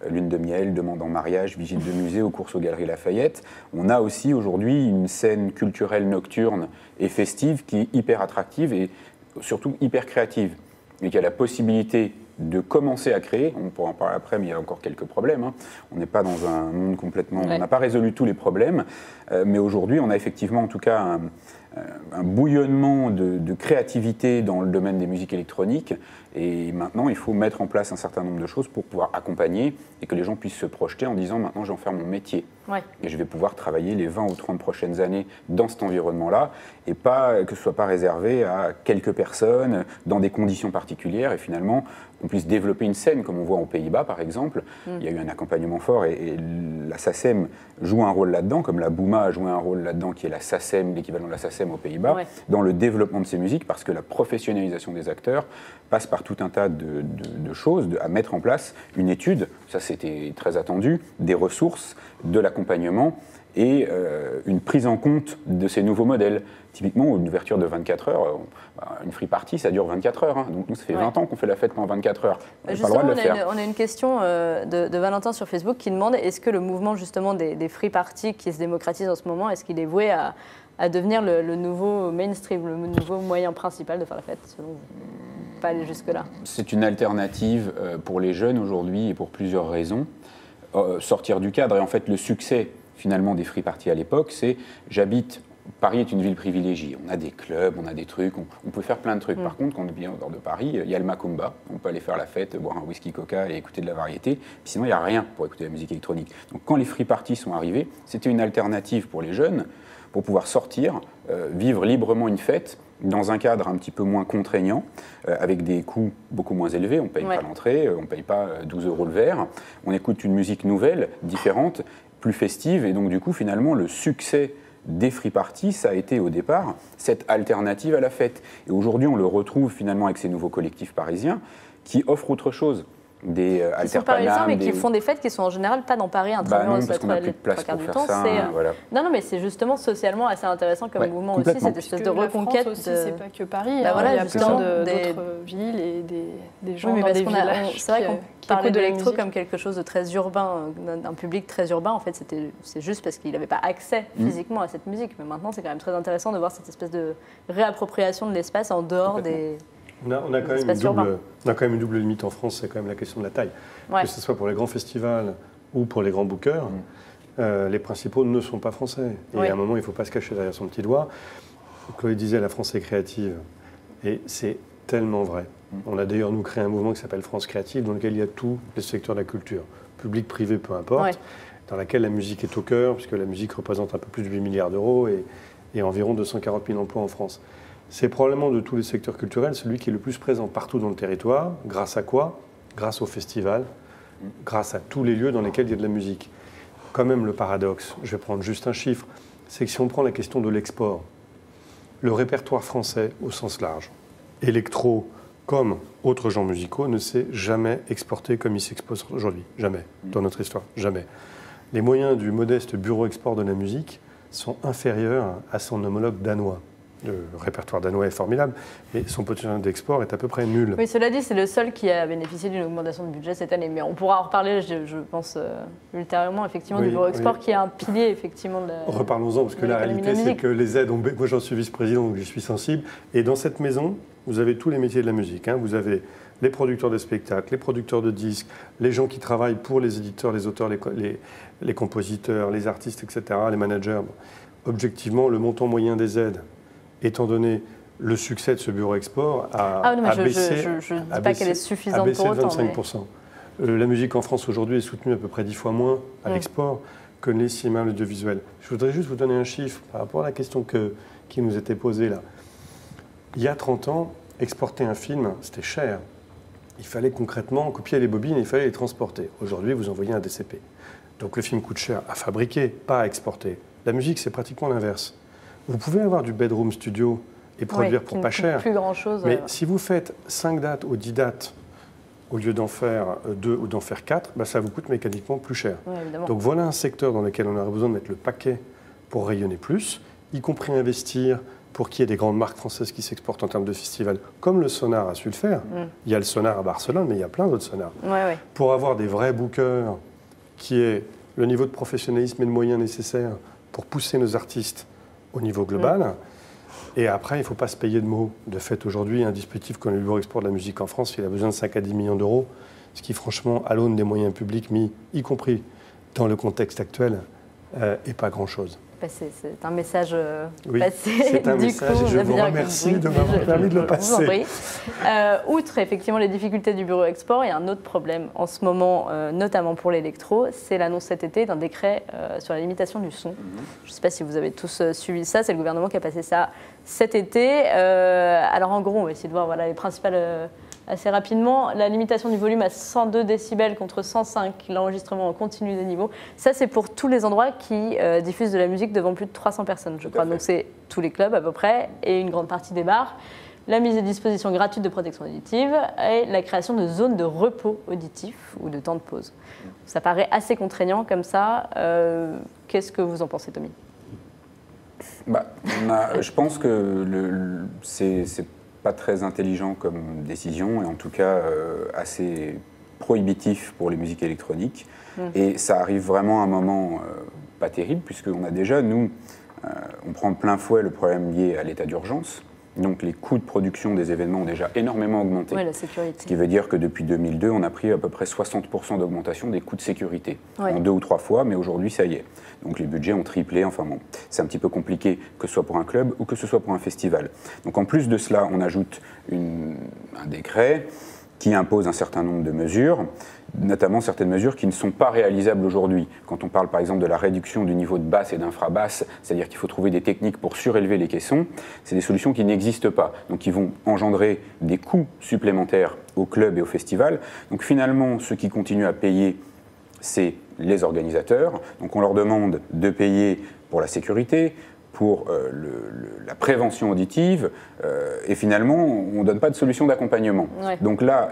lune de miel, demande en mariage, visite de musée ou course aux Galeries Lafayette. On a aussi aujourd'hui une scène culturelle nocturne et festive qui est hyper attractive et surtout hyper créative. Et qui a la possibilité de commencer à créer. On pourra en parler après, mais il y a encore quelques problèmes. Hein. On n'est pas dans un monde complètement... On n'a pas résolu tous les problèmes, mais aujourd'hui, on a effectivement, en tout cas, un bouillonnement de créativité dans le domaine des musiques électroniques. Et maintenant, il faut mettre en place un certain nombre de choses pour pouvoir accompagner et que les gens puissent se projeter en disant « maintenant, je vais en faire mon métier ». Et je vais pouvoir travailler les 20 ou 30 prochaines années dans cet environnement-là et pas que ce ne soit pas réservé à quelques personnes dans des conditions particulières et finalement qu'on puisse développer une scène comme on voit aux Pays-Bas par exemple. Il y a eu un accompagnement fort et la SACEM joue un rôle là-dedans, comme la Bouma a joué un rôle là-dedans qui est la SACEM, l'équivalent de la SACEM aux Pays-Bas, dans le développement de ces musiques parce que la professionnalisation des acteurs passe par tout un tas de choses, à mettre en place une étude, ça c'était très attendu, des ressources, de l'accompagnement et une prise en compte de ces nouveaux modèles. Typiquement, une ouverture de 24 heures, une free party, ça dure 24 heures. Hein. Donc nous, ça fait 20 ans qu'on fait la fête pendant 24 heures. On n'a pas le droit de le faire. On a une question de Valentin sur Facebook qui demande est-ce que le mouvement justement des free parties qui se démocratise en ce moment, est-ce qu'il est voué à devenir le nouveau mainstream, le nouveau moyen principal de faire la fête, selon vous? Pas aller jusque-là. C'est une alternative pour les jeunes aujourd'hui et pour plusieurs raisons. Sortir du cadre et en fait le succès finalement des free parties à l'époque, c'est j'habite... Paris est une ville privilégiée. On a des clubs, on a des trucs, on peut faire plein de trucs. Par contre, quand on vient au nord de Paris, il y a le Macumba. On peut aller faire la fête, boire un whisky coca et écouter de la variété. Puis sinon, il n'y a rien pour écouter la musique électronique. Donc quand les free parties sont arrivées, c'était une alternative pour les jeunes pour pouvoir sortir, vivre librement une fête dans un cadre un petit peu moins contraignant, avec des coûts beaucoup moins élevés. On ne paye pas l'entrée, on ne paye pas 12 € le verre. On écoute une musique nouvelle, différente, plus festive. Et donc du coup, finalement, le succès des free parties, ça a été au départ cette alternative à la fête. Et aujourd'hui, on le retrouve finalement avec ces nouveaux collectifs parisiens qui offrent autre chose. Des parisiens, mais qui font des fêtes qui sont en général pas dans Paris, non, parce qu'on n'a plus de place pour faire ça. Voilà. Non, mais c'est justement socialement assez intéressant comme mouvement aussi, cette espèce de reconquête. C'est pas que Paris, il y a plein d'autres villes et des gens dans des villages. C'est vrai qu'on parlait de l'électro comme quelque chose de très urbain, d'un public très urbain. En fait, c'est juste parce qu'il n'avait pas accès physiquement à cette musique. Mais maintenant, c'est quand même très intéressant de voir cette espèce de réappropriation de l'espace en dehors des... On a quand même une double limite en France, c'est quand même la question de la taille. Que ce soit pour les grands festivals ou pour les grands bookers, les principaux ne sont pas français. Et à un moment, il ne faut pas se cacher derrière son petit doigt. Chloé disait, la France est créative. Et c'est tellement vrai. On a d'ailleurs, nous, créé un mouvement qui s'appelle France Créative, dans lequel il y a tous les secteurs de la culture, public, privé, peu importe, dans laquelle la musique est au cœur, puisque la musique représente un peu plus de 8 milliards d'euros et environ 240 000 emplois en France. C'est probablement de tous les secteurs culturels celui qui est le plus présent partout dans le territoire. Grâce à quoi? Grâce au festival, grâce à tous les lieux dans lesquels il y a de la musique. Quand même, le paradoxe, je vais prendre juste un chiffre, c'est que si on prend la question de l'export, le répertoire français au sens large, électro comme autres genres musicaux, ne s'est jamais exporté comme il s'expose aujourd'hui. Jamais, dans notre histoire, jamais. Les moyens du modeste bureau export de la musique sont inférieurs à son homologue danois. Le répertoire danois est formidable, mais son potentiel d'export est à peu près nul. Oui, cela dit, c'est le seul qui a bénéficié d'une augmentation de budget cette année. Mais on pourra en reparler, je pense, ultérieurement, effectivement, du bureau export qui est un pilier, effectivement, de la... Reparlons-en, parce que la réalité, c'est que les aides ont... Moi, j'en suis vice-président, donc je suis sensible. Et dans cette maison, vous avez tous les métiers de la musique. Hein. Vous avez les producteurs de spectacles, les producteurs de disques, les gens qui travaillent pour les éditeurs, les auteurs, les compositeurs, les artistes, etc., les managers. Objectivement, le montant moyen des aides, étant donné le succès de ce bureau export, a baissé. Je ne dis pas qu'elle est suffisante pour autant. 25%. La musique en France aujourd'hui est soutenue à peu près 10 fois moins à l'export que les cinémas et l'audiovisuel. Je voudrais juste vous donner un chiffre par rapport à la question qui nous était posée là. Il y a 30 ans, exporter un film, c'était cher. Il fallait concrètement copier les bobines et il fallait les transporter. Aujourd'hui, vous envoyez un DCP. Donc le film coûte cher à fabriquer, pas à exporter. La musique, c'est pratiquement l'inverse. Vous pouvez avoir du bedroom studio et produire pour pas cher. Plus grand-chose. Mais si vous faites 5 dates ou 10 dates, au lieu d'en faire 2 ou d'en faire 4, bah ça vous coûte mécaniquement plus cher. Donc voilà un secteur dans lequel on aurait besoin de mettre le paquet pour rayonner plus, y compris investir pour qu'il y ait des grandes marques françaises qui s'exportent en termes de festivals, comme le Sonar a su le faire. Il y a le Sonar à Barcelone, mais il y a plein d'autres Sonars. Pour avoir des vrais bookers qui aient le niveau de professionnalisme et de moyens nécessaires pour pousser nos artistes au niveau global, Et après, il ne faut pas se payer de mots. De fait, aujourd'hui, un dispositif comme le Bureau-Export de la musique en France, il a besoin de 5 à 10 millions d'euros, ce qui, franchement, à l'aune des moyens publics mis, y compris dans le contexte actuel, n'est pas grand-chose. C'est un message oui, passé. C'est un message et je vous remercie de m'avoir permis de le passer. Outre effectivement les difficultés du Bureau Export, il y a un autre problème en ce moment, notamment pour l'électro, c'est l'annonce cet été d'un décret sur la limitation du son. Je ne sais pas si vous avez tous suivi ça, c'est le gouvernement qui a passé ça cet été. Alors en gros, on va essayer de voir voilà, les principales... Assez rapidement, la limitation du volume à 102 décibels contre 105, l'enregistrement en continu des niveaux. Ça, c'est pour tous les endroits qui diffusent de la musique devant plus de 300 personnes, je crois. Donc, c'est tous les clubs à peu près et une grande partie des bars. La mise à disposition gratuite de protection auditive et la création de zones de repos auditif ou de temps de pause. Ça paraît assez contraignant comme ça. Qu'est-ce que vous en pensez, Tommy ? Je pense que c'est pas très intelligent comme décision et en tout cas assez prohibitif pour les musiques électroniques. Et ça arrive vraiment à un moment pas terrible puisqu'on a déjà, nous, on prend de plein fouet le problème lié à l'état d'urgence. Donc les coûts de production des événements ont déjà énormément augmenté. Oui, la sécurité. Ce qui veut dire que depuis 2002, on a pris à peu près 60% d'augmentation des coûts de sécurité. En 2 ou 3 fois, mais aujourd'hui, ça y est. Donc les budgets ont triplé. Enfin bon, c'est un petit peu compliqué, que ce soit pour un club ou que ce soit pour un festival. Donc en plus de cela, on ajoute un décret qui impose un certain nombre de mesures, notamment certaines mesures qui ne sont pas réalisables aujourd'hui. Quand on parle par exemple de la réduction du niveau de basse et d'infrabasse, c'est-à-dire qu'il faut trouver des techniques pour surélever les caissons, c'est des solutions qui n'existent pas, donc qui vont engendrer des coûts supplémentaires aux clubs et aux festivals. Donc finalement, ceux qui continuent à payer, c'est les organisateurs. Donc on leur demande de payer pour la sécurité, pour la prévention auditive, et finalement, on ne donne pas de solution d'accompagnement. Ouais. Donc là,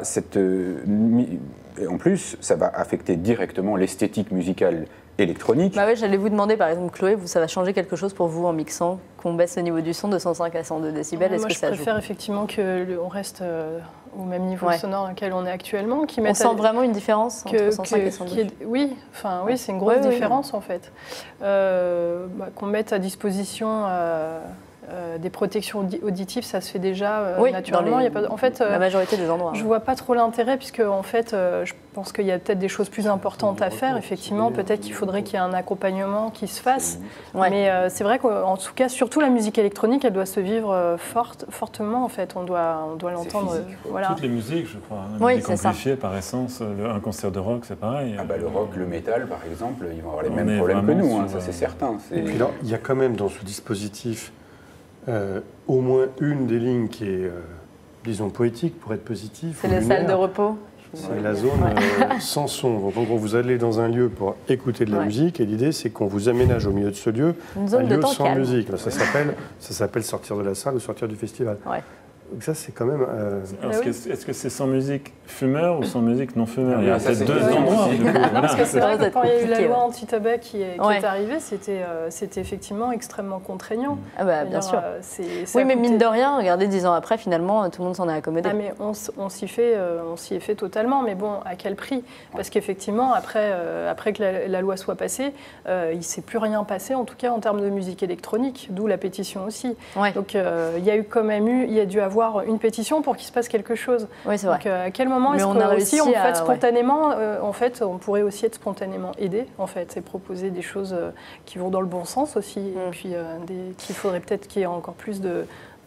en plus, ça va affecter directement l'esthétique musicale électronique. Bah oui, j'allais vous demander, par exemple, Chloé, ça va changer quelque chose pour vous en mixant, qu'on baisse le niveau du son de 105 à 102 décibels? Moi, je préfère effectivement qu'on reste au même niveau sonore auquel on est actuellement. On sent vraiment une différence entre 105 et 102? Oui, c'est une grosse différence en fait. Qu'on mette à disposition des protections auditives, ça se fait déjà naturellement. En fait, la majorité des endroits. Je vois pas trop l'intérêt puisque en fait, je pense qu'il y a peut-être des choses plus importantes à faire. Effectivement, peut-être qu'il faudrait qu'il y ait un accompagnement qui se fasse. Mais c'est vrai qu'en tout cas, surtout la musique électronique, elle doit se vivre fortement. En fait, on doit l'entendre. Voilà. Toutes les musiques, je crois. La musique amplifiée par essence. Un concert de rock, c'est pareil. Le rock, le métal, par exemple, ils vont avoir les mêmes problèmes que nous. Ça, c'est certain. Et puis là, il y a quand même dans ce dispositif au moins une des lignes qui est, disons, poétique, pour être positif. C'est les salles de repos. C'est la zone sans son. Donc, en gros, vous allez dans un lieu pour écouter de la musique, et l'idée, c'est qu'on vous aménage au milieu de ce lieu un lieu sans musique. Ça s'appelle sortir de la salle ou sortir du festival. Donc ça, c'est quand même... Est-ce que c'est sans musique fumeur ou sans musique non fumeur? Il y a peut-être deux endroits. Parce que c'est vrai que quand il y a eu la loi anti-tabac qui est arrivée, c'était effectivement extrêmement contraignant. Bien sûr. Oui, mais mine de rien, regardez, 10 ans après, finalement, tout le monde s'en est accommodé. Mais on s'y est fait totalement, mais bon, à quel prix? Parce qu'effectivement, après que la loi soit passée, il ne s'est plus rien passé, en tout cas en termes de musique électronique, d'où la pétition aussi. Donc il y a eu quand même il y a dû avoir une pétition pour qu'il se passe quelque chose. Oui, c'est vrai. Donc à quel moment est-ce qu'on aussi on fait spontanément en fait, on pourrait aussi être spontanément aidé en fait et proposer des choses qui vont dans le bon sens aussi et puis qu'il faudrait peut-être qu'il y ait encore plus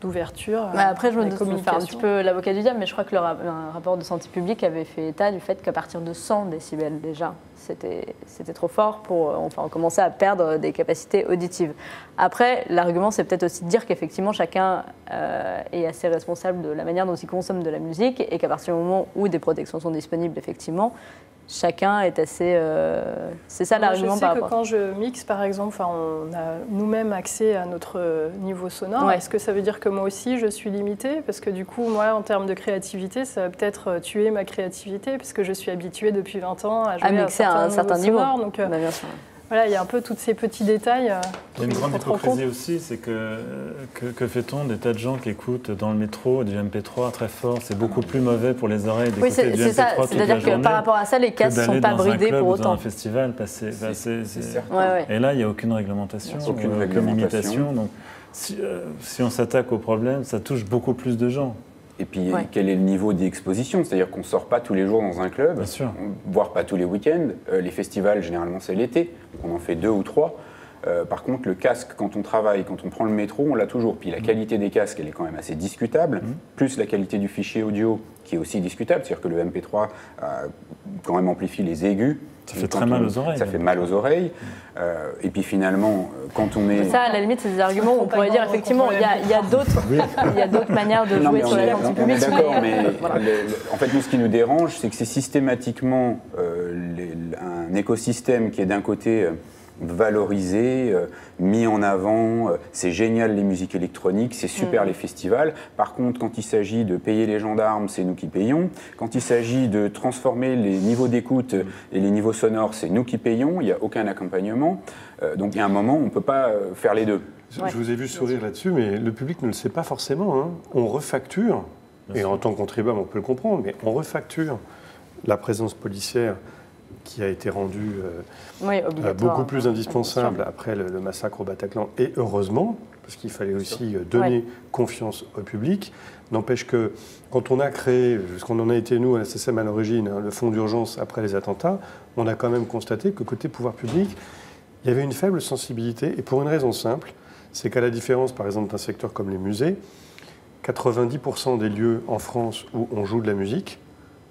d'ouverture. Après, je me fais un petit peu l'avocat du diable, mais je crois que un rapport de santé publique avait fait état du fait qu'à partir de 100 décibels déjà, c'était trop fort on commençait à perdre des capacités auditives. Après, l'argument, c'est peut-être aussi de dire qu'effectivement, chacun est assez responsable de la manière dont il consomme de la musique et qu'à partir du moment où des protections sont disponibles, effectivement, chacun est assez... c'est ça l'argument par rapport. Je sais que quand je mixe, par exemple, on a nous-mêmes accès à notre niveau sonore. Est-ce que ça veut dire que moi aussi, je suis limitée? Parce que du coup, moi, en termes de créativité, ça va peut-être tuer ma créativité, parce que je suis habituée depuis 20 ans à jouer à un certain niveau. Sonore, donc, bien sûr. Voilà, il y a un peu tous ces petits détails. Il y a une grande hypocrisie aussi, c'est que fait-on des tas de gens qui écoutent dans le métro du MP3 très fort? C'est beaucoup plus mauvais pour les oreilles d'écouter du MP3 toute la journée. C'est-à-dire que par rapport à ça, les casques ne sont pas bridés pour autant. Dans un festival, et là, il n'y a aucune réglementation, aucune limitation. Donc, si on s'attaque au problème, ça touche beaucoup plus de gens. Et puis, quel est le niveau d'exposition? C'est-à-dire qu'on ne sort pas tous les jours dans un club, voire pas tous les week-ends. Les festivals, généralement, c'est l'été, donc on en fait 2 ou 3. Par contre, le casque, quand on travaille, quand on prend le métro, on l'a toujours. Puis la qualité des casques, elle est quand même assez discutable, plus la qualité du fichier audio, qui est aussi discutable. C'est-à-dire que le MP3 quand même amplifie les aigus. Ça fait très mal aux oreilles. Ça fait mal aux oreilles. Et puis finalement, quand on est... Ça, à la limite, c'est des arguments où on pourrait dire, effectivement, il y a d'autres manières de jouer sur la sortie publique. D'accord, mais en fait, nous, ce qui nous dérange, c'est que c'est systématiquement un écosystème qui est d'un côté valorisé, mis en avant, c'est génial les musiques électroniques, c'est super les festivals. Par contre, quand il s'agit de payer les gendarmes, c'est nous qui payons. Quand il s'agit de transformer les niveaux d'écoute et les niveaux sonores, c'est nous qui payons, il n'y a aucun accompagnement. Donc il y a un moment, on ne peut pas faire les deux. Je vous ai vu sourire là-dessus, mais le public ne le sait pas forcément. Hein. On refacture, et en tant que contribuable, on peut le comprendre, mais on refacture la présence policière qui a été rendue beaucoup plus indispensable après le massacre au Bataclan, et heureusement, parce qu'il fallait aussi donner confiance au public. N'empêche que quand on a créé, ce qu'on en a été nous à la SSM à l'origine, le fonds d'urgence après les attentats, on a quand même constaté que côté pouvoir public, il y avait une faible sensibilité, et pour une raison simple, c'est qu'à la différence par exemple d'un secteur comme les musées, 90% des lieux en France où on joue de la musique,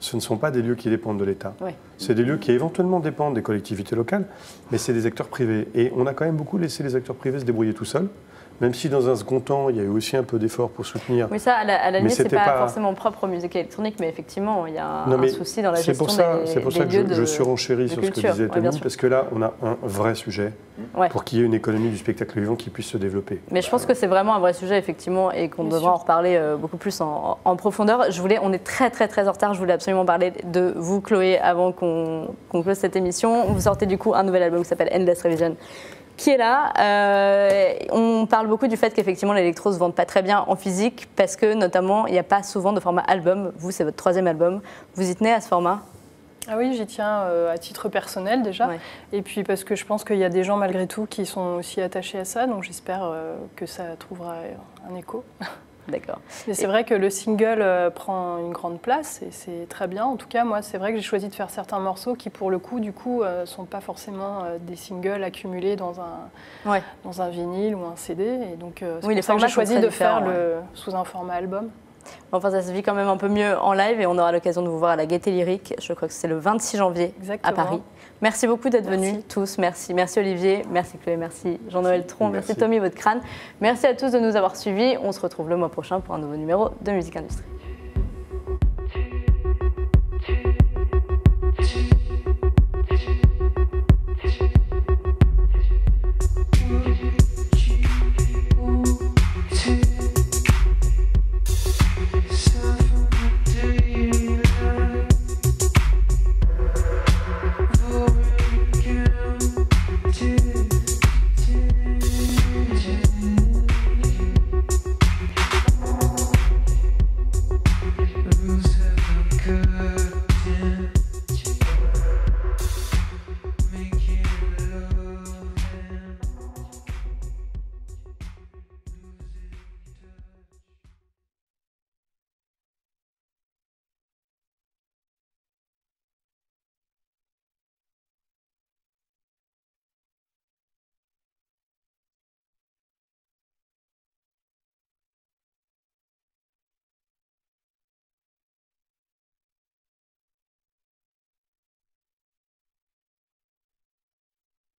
ce ne sont pas des lieux qui dépendent de l'État. C'est des lieux qui éventuellement dépendent des collectivités locales, mais c'est des acteurs privés. Et on a quand même beaucoup laissé les acteurs privés se débrouiller tout seuls, même si dans un second temps, il y a eu aussi un peu d'efforts pour soutenir. Oui, ça, à la limite, c'est pas forcément propre aux musiques électroniques, mais effectivement, il y a un souci dans la gestion des lieux. C'est pour ça que je surenchéris sur ce que disait Tony, parce que là, on a un vrai sujet pour qu'il y ait une économie du spectacle vivant qui puisse se développer. Mais je pense que c'est vraiment un vrai sujet, effectivement, et qu'on devra en reparler beaucoup plus en profondeur. On est très en retard, je voulais absolument parler de vous, Chloé, avant qu'on close cette émission. Vous sortez du coup un nouvel album qui s'appelle Endless Revision, qui est là. On parle beaucoup du fait qu'effectivement l'électro se vende pas très bien en physique parce que notamment il n'y a pas souvent de format album. Vous, c'est votre 3e album. Vous y tenez à ce format? Ah oui, j'y tiens à titre personnel déjà. Et puis parce que je pense qu'il y a des gens malgré tout qui sont aussi attachés à ça. Donc j'espère que ça trouvera un écho. D'accord. Mais c'est vrai que le single prend une grande place et c'est très bien. En tout cas, moi, c'est vrai que j'ai choisi de faire certains morceaux qui, pour le coup, sont pas forcément des singles accumulés dans un vinyle ou un CD. Et donc, c'est pour ça que j'ai choisi de faire sous un format album. Enfin, ça se vit quand même un peu mieux en live et on aura l'occasion de vous voir à la Gaîté Lyrique. Je crois que c'est le 26 janvier à Paris. Merci beaucoup d'être venus tous. Merci Olivier, merci Chloé, merci Jean-Noël Tron, merci Tommy Votre Crâne. Merci à tous de nous avoir suivis. On se retrouve le mois prochain pour un nouveau numéro de Musique Industrie.